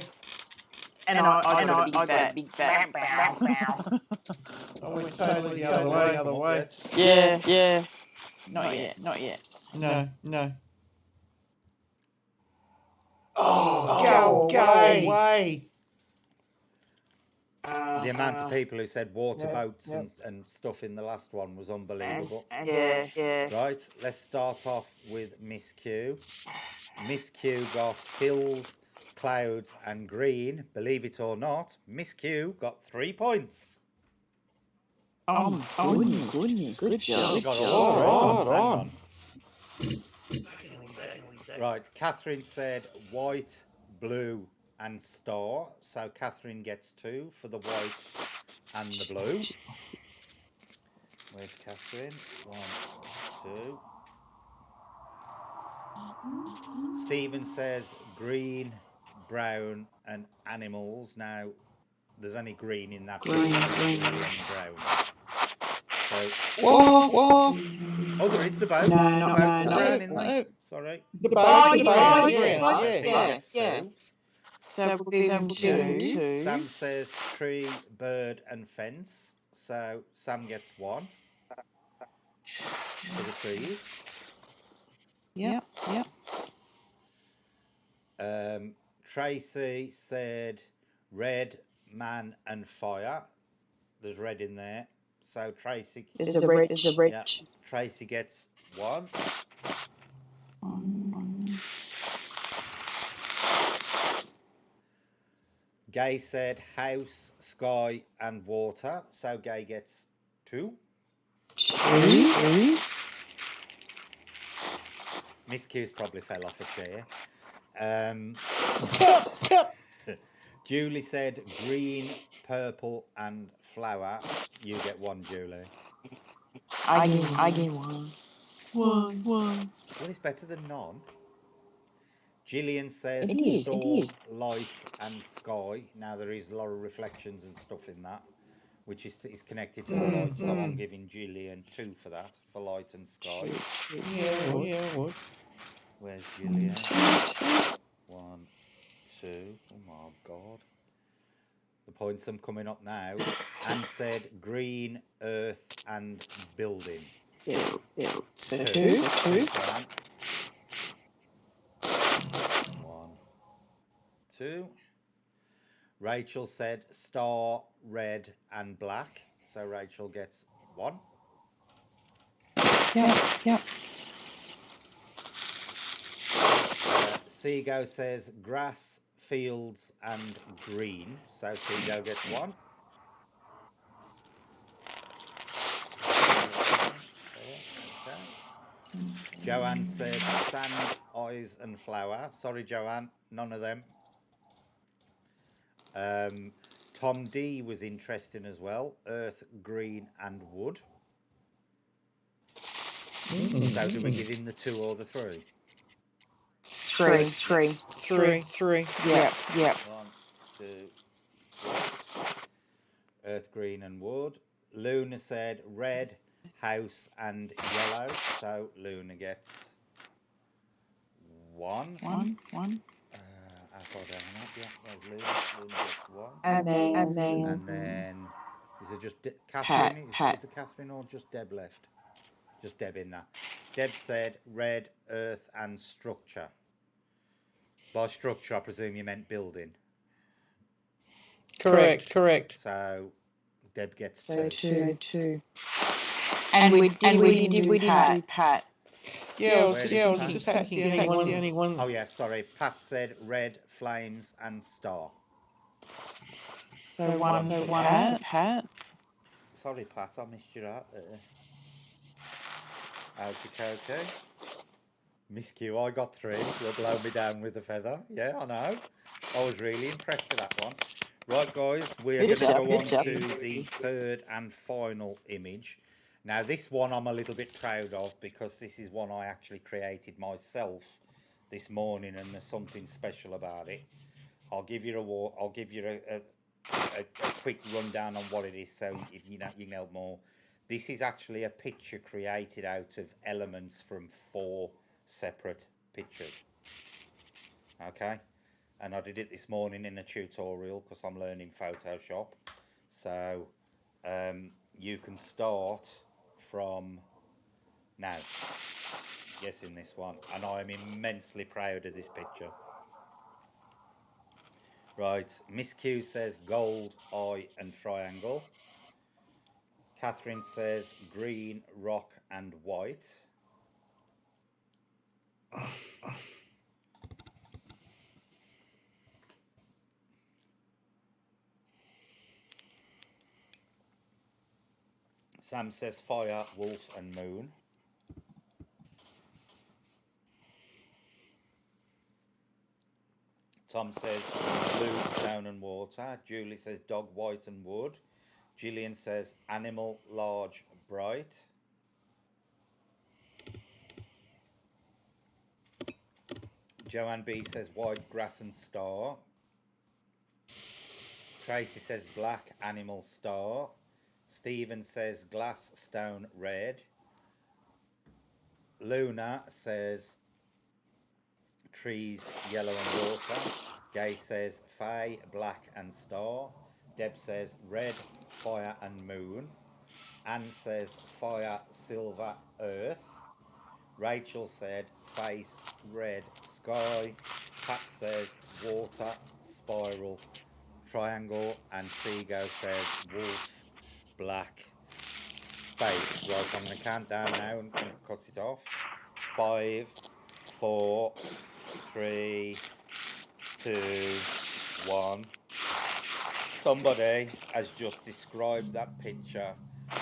And I got a big bang. I went totally the other way. Yeah. Not yet. No. Oh, go away. The amount of people who said water boats and stuff in the last one was unbelievable. Yeah. Right, let's start off with Miss Q. Miss Q got hills, clouds and green. Believe it or not, Miss Q got 3 points. Good job. She got all Right Hang on. on. Right, Catherine said white, blue and star. So Catherine gets 2 for the white and the blue. Where's Catherine? 1, 2. Stephen says green, brown and animals. Now, there's only green in that. Green. Really any brown. So, What? oh, there is the boats. No, the no, boats no, are brown no. in there. Sorry. The boat, So Stephen yeah. gets 2. So we'll give them 2. Sam says tree, bird and fence. So Sam gets 1 for the trees. Yep. Tracy said red, man and fire. There's red in there. So Tracy... There's a red. Yeah, Tracy gets 1. Gay said house, sky and water. So Gay gets 2. 2. Miss Q's probably fell off a chair. Julie said green, purple and flower. You get 1, Julie. I get 1. 1. Well, it's better than none. Gillian says It is. storm, light and sky. Now there is a lot of reflections and stuff in that, which is connected to the light. So I'm giving Gillian 2 for that, for light and sky. Yeah, I would. Where's Gillian? 1, 2. Oh my God. The points I'm coming up now. And said green, earth and building. 2. 2 for Anne. 1, 2. Rachel said star, red and black. So Rachel gets 1. Yep. Seago says grass, fields and green. So Seago gets 1. Joanne said sand, eyes and flower. Sorry, Joanne, none of them. Tom D was interesting as well. Earth, green and wood. So do we give him the 2 or the 3? 3. Yep. 1, 2, 3. Earth, green and wood. Luna said red, house and yellow. So Luna gets 1. 1. How far down that? Yeah, there's Luna. Luna gets 1. And then is it just Catherine? Pat. Is it Catherine or just Deb left? Just Deb in that. Deb said red, earth and structure. By structure, I presume you meant building. Correct. So Deb gets 2. 2. And we did Pat. Yeah, I was just asking the only one. Oh yeah, sorry. Pat said red, flames and star. So 1 for Pat. sorry, Pat, I missed you out there. Okay. Miss Q, I got 3. You'll blow me down with a feather. Yeah, I know. I was really impressed with that one. Right, guys, we are going to go on to the 3rd and final image. Now, this one I'm a little bit proud of because this is one I actually created myself this morning, and there's something special about it. I'll give you a quick rundown on what it is, so you can help more. This is actually a picture created out of elements from 4 separate pictures. Okay, and I did it this morning in a tutorial because I'm learning Photoshop. So you can start from now guessing this one, and I am immensely proud of this picture. Right, Miss Q says gold, eye and triangle. Catherine says green, rock and white. Sam says fire, wolf and moon. Tom says blue, stone and water. Julie says dog, white and wood. Gillian says animal, large, bright. Joanne B says white, grass and star. Tracy says black, animal, star. Stephen says glass, stone, red. Luna says trees, yellow and water. Gay says fae, black and star. Deb says red, fire and moon. Anne says fire, silver, earth. Rachel said face, red, sky. Pat says water, spiral, triangle. And Seago says wolf, black, space. Right, I'm going to count down now and cut it off. 5, 4, 3, 2, 1. Somebody has just described that picture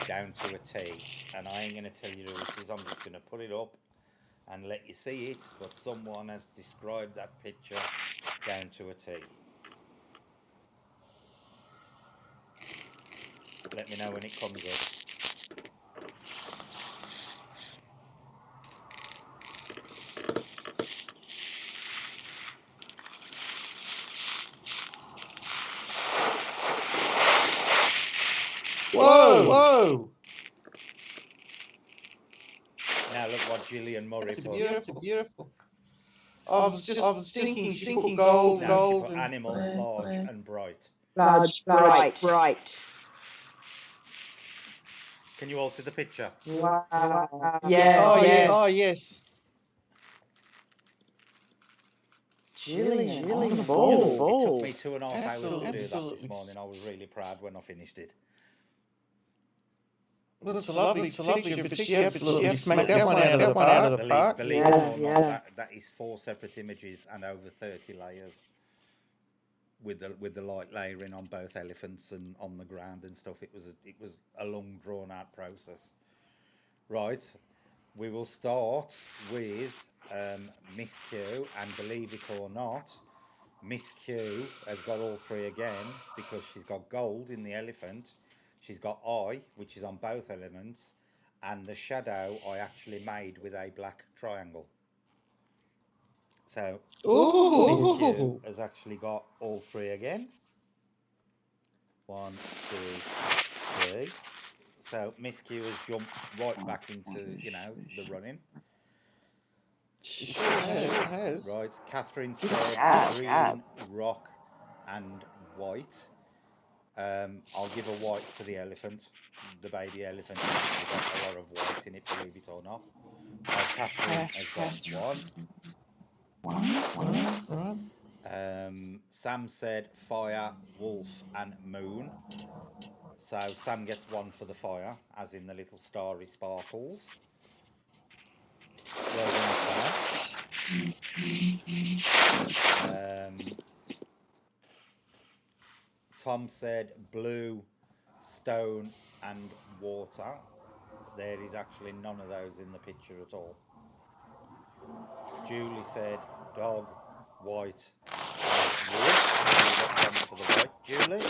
down to a T, and I ain't going to tell you who it is. I'm just going to put it up and let you see it, but someone has described that picture down to a T. Let me know when it comes up. Whoa! Now look what Gillian Murray put. Beautiful. I was thinking she put gold, Now gold, she put and animal, large and bright. Large, bright. Can you all see the picture? Wow. Yeah. Oh yes. Gillian, on the It ball. took me 2.5 hours to do that this Absolutely. morning. I was really proud when I finished it. Well, it's a lovely picture, but she absolutely smacked that one out of the park. Believe it or not, that is 4 separate images and over 30 layers, with the light layering on both elephants and on the ground and stuff. It was a long drawn out process. Right, we will start with Miss Q, and believe it or not, Miss Q has got all 3 again because she's got gold in the elephant. She's got eye, which is on both elements, and the shadow I actually made with a black triangle. So Miss Q has actually got all 3 again. 1, 2, 3. So Miss Q has jumped right back into, the running. She sure has. Right, Catherine said green, rock and white. I'll give a white for the elephant. The baby elephant has got a lot of white in it, believe it or not. So Catherine has got 1. Sam said fire, wolf and moon. So Sam gets 1 for the fire, as in the little starry sparkles. Well done, Sam. Tom said blue, stone, and water. There is actually none of those in the picture at all. Julie said dog, white, and wood. So you got one for the white, Julie.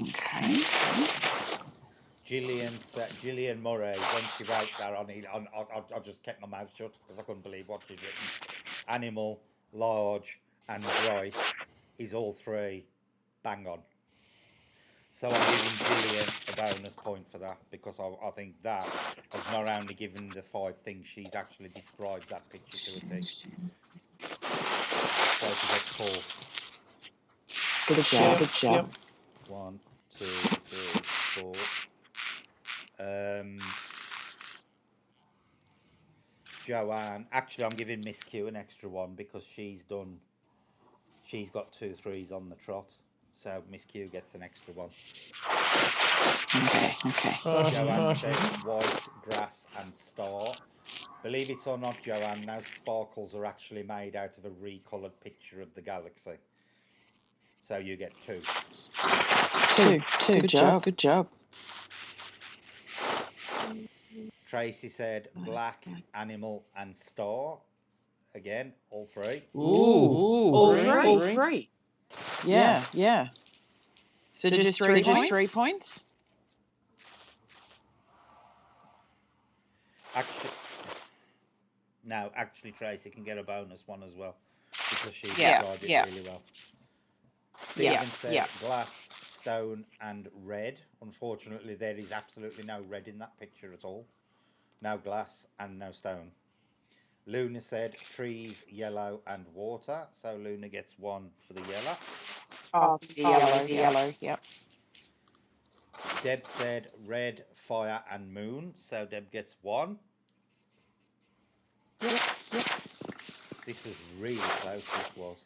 Okay. Gillian Murray, when she wrote that I just kept my mouth shut because I couldn't believe what she'd written. Animal, large, and bright is all three bang on. So I'm giving Gillian a bonus point for that because I think that has not only given the 5 things, she's actually described that picture to a T. So she gets 4. Good job. Good job. Yep. 1, 2, 3, 4. Joanne, actually I'm giving Miss Q an extra 1 because she's got 2 3s on the trot, so Miss Q gets an extra 1. Okay. Joanne says white, grass and star. Believe it or not, Joanne, those sparkles are actually made out of a recoloured picture of the galaxy, so you get 2. Good job. Good job. Tracy said black, animal and star. Again, all 3. All three. Yeah. So just 3 points? 3 points? Actually, Tracy can get a bonus 1 as well because she described it really well. Stephen said glass, stone and red. Unfortunately, there is absolutely no red in that picture at all. No glass and no stone. Luna said trees, yellow and water. So Luna gets 1 for the yellow. Oh, yellow, yep. Deb said red, fire and moon. So Deb gets 1. Yep. This was really close, this was.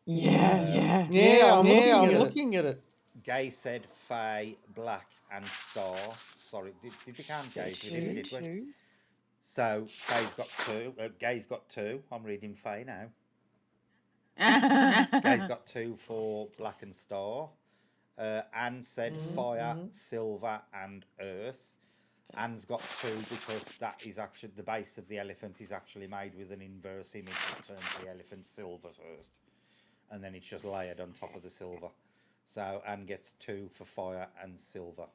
Yeah, I'm looking at it. Gay said Faye, black and star. Sorry, did we count Gays? We didn't, did we? So Faye's got 2. Gay's got 2. I'm reading Faye now. Gay's got 2 for black and star. Anne said fire, silver and earth. Anne's got 2 because that is actually the base of the elephant is actually made with an inverse image that turns the elephant silver first, and then it's just layered on top of the silver. So Anne gets 2 for fire and silver.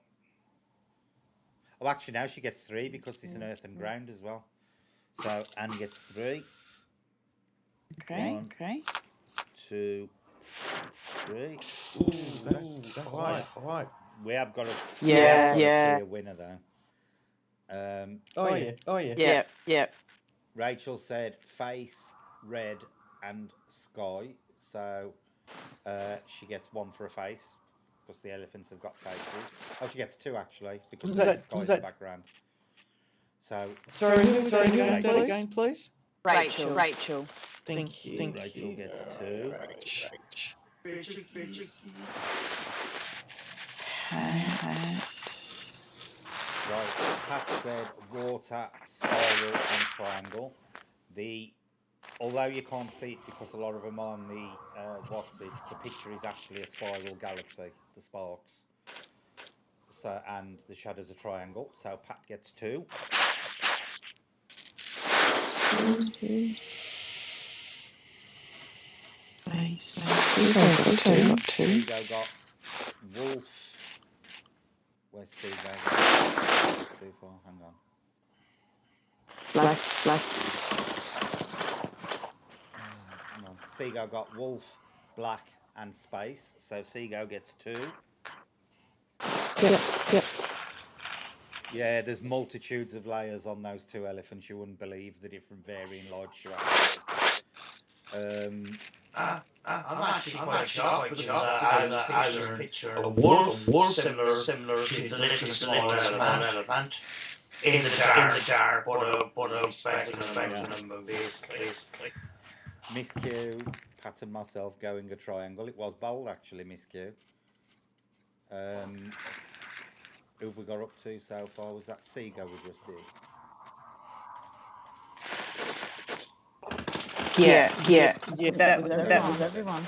Oh, actually now she gets 3 because it's an earth and ground as well. So Anne gets 3. Okay. 1, 2, 3. That's high. We have got a clear winner though. Oh yeah. Yeah. Rachel said face, red and sky. So she gets 1 for a face because the elephants have got faces. Oh, she gets 2 actually because there's the sky in the background. So Sorry, again, please. Rachel. Thank you. Rachel gets 2. Right, Pat said water, spiral and triangle. Although you can't see it because a lot of them are on the the picture is actually a spiral galaxy, the sparks. So and the shadow's a triangle. So Pat gets 2. Seago got wolf. Where's Seago? Too far. Hang on. Black. Hang on. Seago got wolf, black, and space. So Seago gets 2. Yep. Yeah, there's multitudes of layers on those 2 elephants. You wouldn't believe the different varying lights you have. I'm actually quite shocked because as a picture, a wolf similar to the little small elephant in the dark, but expecting them basically. Miss Q, Pat and myself going a triangle. It was bold actually, Miss Q. Who have we got up to so far? Was that Seago we just did? Yeah. That was everyone.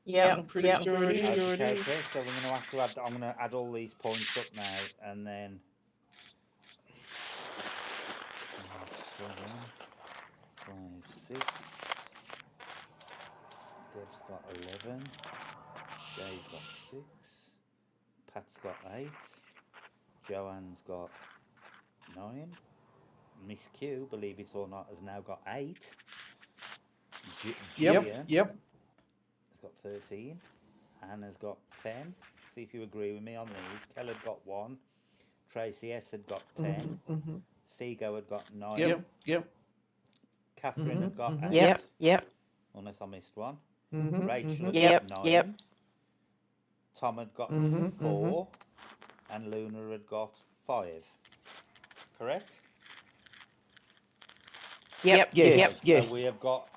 Yeah, I'm pretty sure it is. Okay, so we're going to have to add. I'm going to add all these points up now, and then 5, 7, 5, 6. Deb's got 11. Jay's got 6. Pat's got 8. Joanne's got 9. Miss Q, believe it or not, has now got 8. Yep. Has got 13. Anna's got 10. See if you agree with me on these. Kel had got 1. Tracy S had got 10. Seago had got 9. Yep. Catherine had got 8. Yep. Unless I missed one. Rachel had got 9. Yep. Tom had got 4. And Luna had got 5. Correct? Yep. Yes. So we have got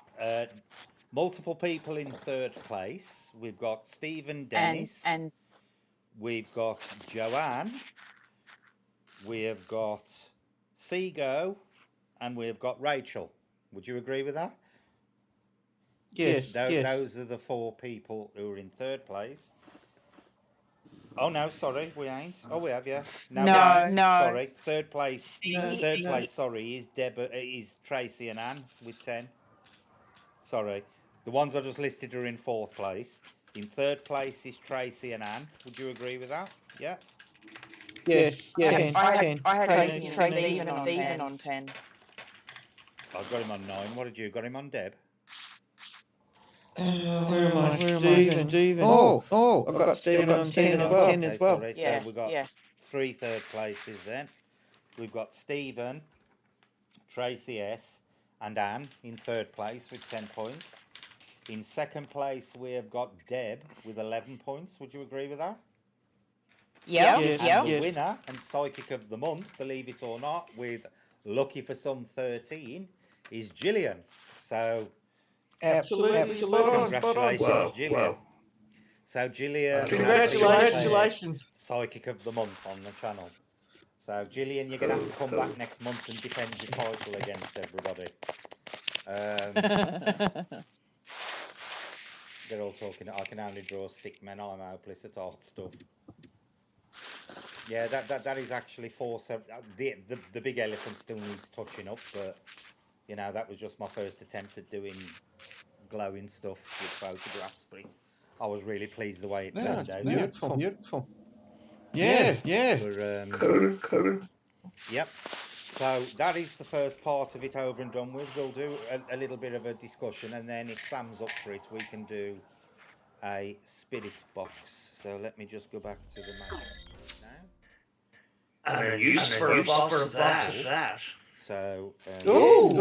multiple people in third place. We've got Stephen Dennis. And we've got Joanne. We have got Seago. And we have got Rachel. Would you agree with that? Yes. Those are the 4 people who are in third place. Oh no, sorry, we ain't. Oh, we have, yeah. No. Sorry, third place. Sorry, is Tracy and Anne with 10. Sorry, the ones I just listed are in fourth place. In third place is Tracy and Anne. Would you agree with that? Yeah. Yes. I had Stephen on 10. I've got him on 9. What did you got him on, Deb? Where am I? Stephen. Oh, I've got Stephen on 10 as well. Okay, sorry, so we've got 3 third places then. We've got Stephen, Tracy S, and Anne in third place with 10 points. In second place, we have got Deb with 11 points. Would you agree with that? Yeah. And the winner and psychic of the month, believe it or not, with lucky for some 13, is Gillian. So Absolutely. congratulations, Gillian. Wow. So Gillian, Congratulations. psychic of the month on the channel. So Gillian, you're going to have to come back next month and defend your title against everybody. They're all talking. I can only draw stick men. I'm hopeless at art stuff. Yeah, that is actually 4. So the big elephant still needs touching up, but you know that was just my first attempt at doing glowing stuff with photographs. But I was really pleased the way it turned out. Beautiful. Yeah. Cool. Yep. So that is the first part of it over and done with. We'll do a little bit of a discussion, and then if Sam's up for it, we can do a spirit box. So let me just go back to the map now. And a use for a box of that. So, Ooh.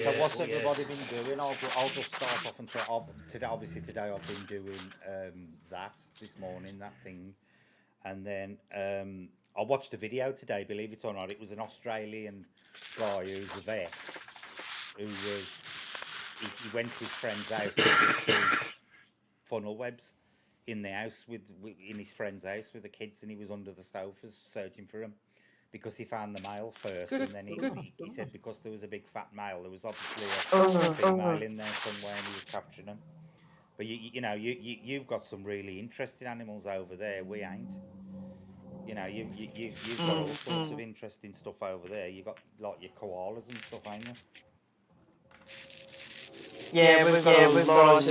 so what's everybody been doing? I'll just start off and try. Today I've been doing that this morning, that thing, and then I watched a video today. Believe it or not, it was an Australian guy who's a vet who was he went to his friend's house and there was 2 funnel webs in the house in his friend's house with the kids, and he was under the sofas searching for them. Because he found the male first, and then he said because there was a big fat male, there was obviously a female in there somewhere, and he was capturing them. But you've got some really interesting animals over there. We ain't. You know, you've got all sorts of interesting stuff over there. You got like your koalas and stuff, ain't you? Yeah, we've got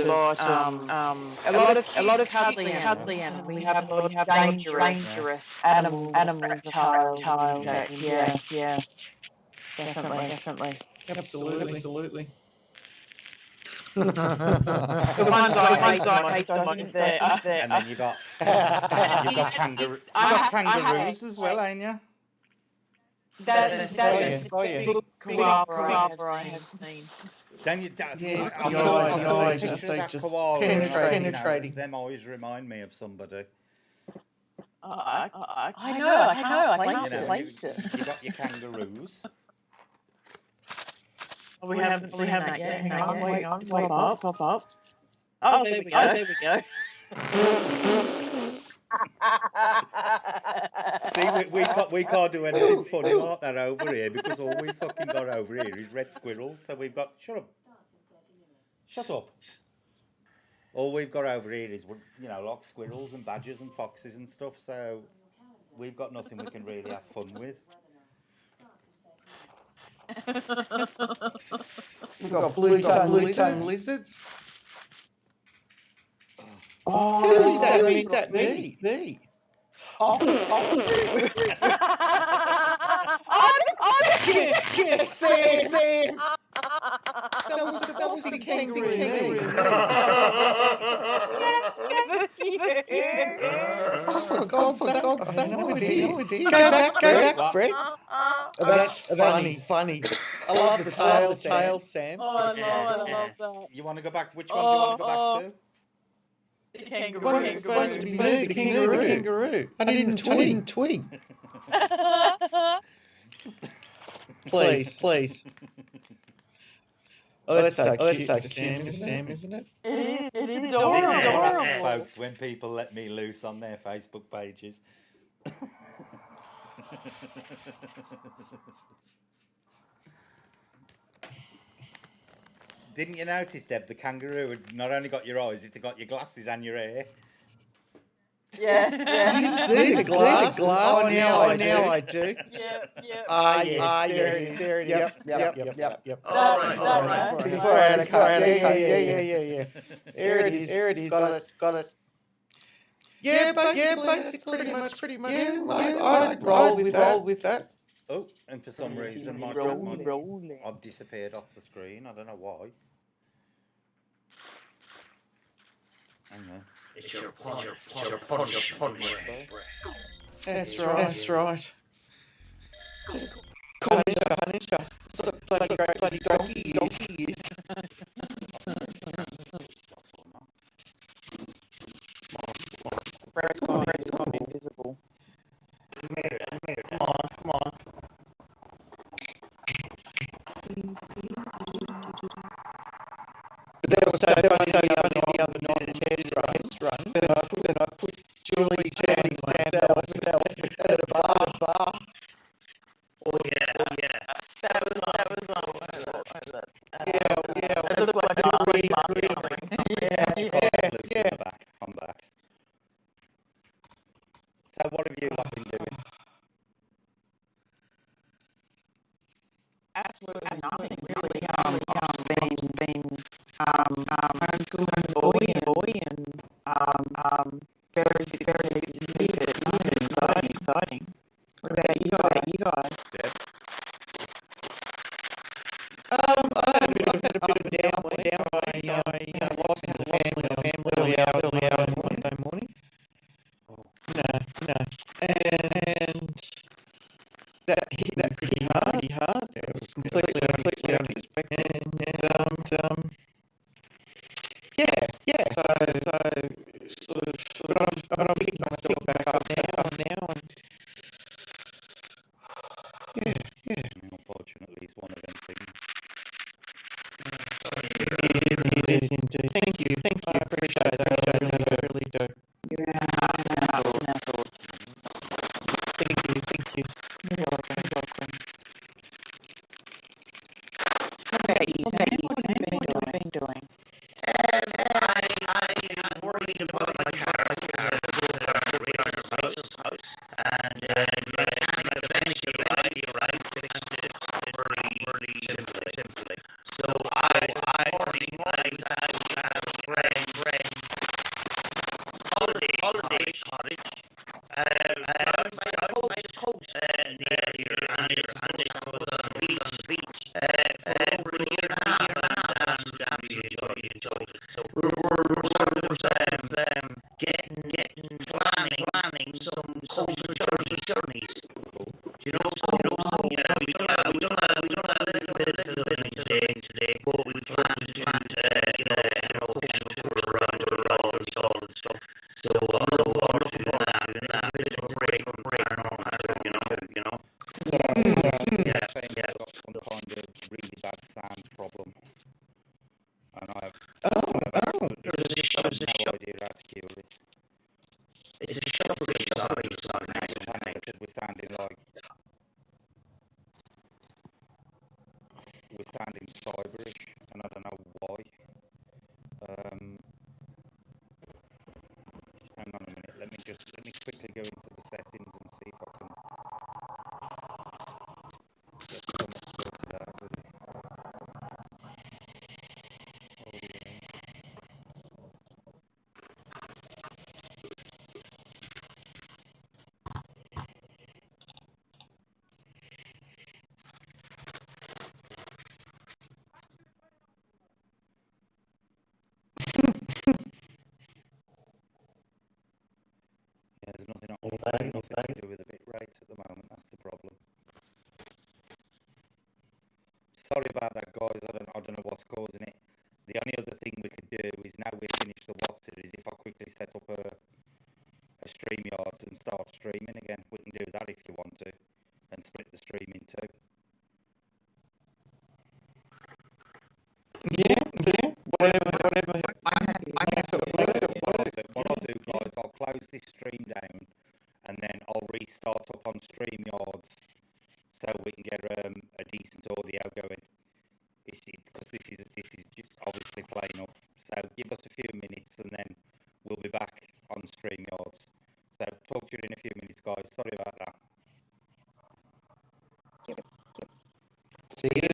a lot of cuddly animals. We have a lot of dangerous animals child. Yeah. Definitely. Absolutely. The ones I hate so much is the And then you got kangaroos as well, ain't you? that Oh, big koala I have seen. Then I Yeah, saw a just picture of that just koala. and penetrating. Them always remind me of somebody. I know. I can't place it. You got your kangaroos. We haven't that yet. Hang on, wait on. Pop up. Oh, there we go. See, we can't do anything funny like that over here because all we fucking got over here is red squirrels. So we've got shut up. all we've got over here is, like squirrels and badgers and foxes and stuff. So we've got nothing we can really have fun with. We've got blue-tongue lizards. Oh, Who's that? Me. Oh, yes, Sam. That was the kangaroo. Oh, God, for that. No idea. Go back, Brett. That's funny. I love the tail, Sam. Oh, I love that. You want to go back? Which one do you want to go back to? The kangaroo. The one that's supposed to be me, the kangaroo. I didn't twig. Please. Oh, that's so cute, Sam, isn't it? It is This is adorable. what happens, folks, when people let me loose on their Facebook pages. Didn't you notice, Deb, the kangaroo had not only got your eyes, it's got your glasses and your hair. Yeah. See the glass? Oh, now I do. Yep. Yes, there it is. Yep. All right. Before I had a cut. Yeah. There it is. Got it. Yeah, basically, pretty much. Yeah, I'd roll with that. Oh, and for some reason, I've disappeared off the screen. I don't know why. Hang on. It's your punch. That's right. Just Punisher. Bloody donkey is. Brett's gone invisible. Come on. But that was so funny the other night test run. Then I put Julie, Sam myself at a bar. Oh yeah. That was Yeah. It looked like a Green. Yeah. I'm back. So what have you lot been doing? absolutely nothing really. Been homeschooling and very exciting. What about you guys? I've had a bit of a down. I lost the family early hours Monday morning. No. And that hit pretty hard. It was completely unexpected. And yeah. So sort of, I'm picking myself back up now, and yeah. Unfortunately, it's one of them things. It is indeed. Thank you. I appreciate that. I really do. You're in our thoughts. Thank you. You're welcome. What about you, Sam? What have you been doing? I'm worried about my car. House. And eventually, fixed it very simply. So I have friends holiday cottage. My coast near here, and it was on the beach for over a year and a half, and we enjoyed it. So we're getting planning some coastal journeys. We don't have a little bit of the village today, but we plan to coastal tour around all the stuff. So I'm looking for that, and it's a bit of a break from paranormal, Yeah. I've got some kind of really bad sound problem. And I have no idea how to cure it. It's a shuffling song, I said we're sounding cyberish, and I don't know why. let me quickly go into the settings and see if I can get somewhat sorted out with it. Oh yeah. Yeah, there's nothing to do with the bit rate at the moment. That's the problem. Sorry about that, guys. I don't know what's causing it. The only other thing we could do is now we've finished the What series. If I quickly set up a StreamYards and start streaming again, we can do that if you want to, and split the stream in two. Yeah, whatever. I'm happy. What I'll do, guys, I'll close this stream down, and then I'll restart up on StreamYards so we can get a decent audio going. Because this is obviously playing up. So give us a few minutes, and then we'll be back on StreamYards. So talk to you in a few minutes, guys. Sorry about that. See you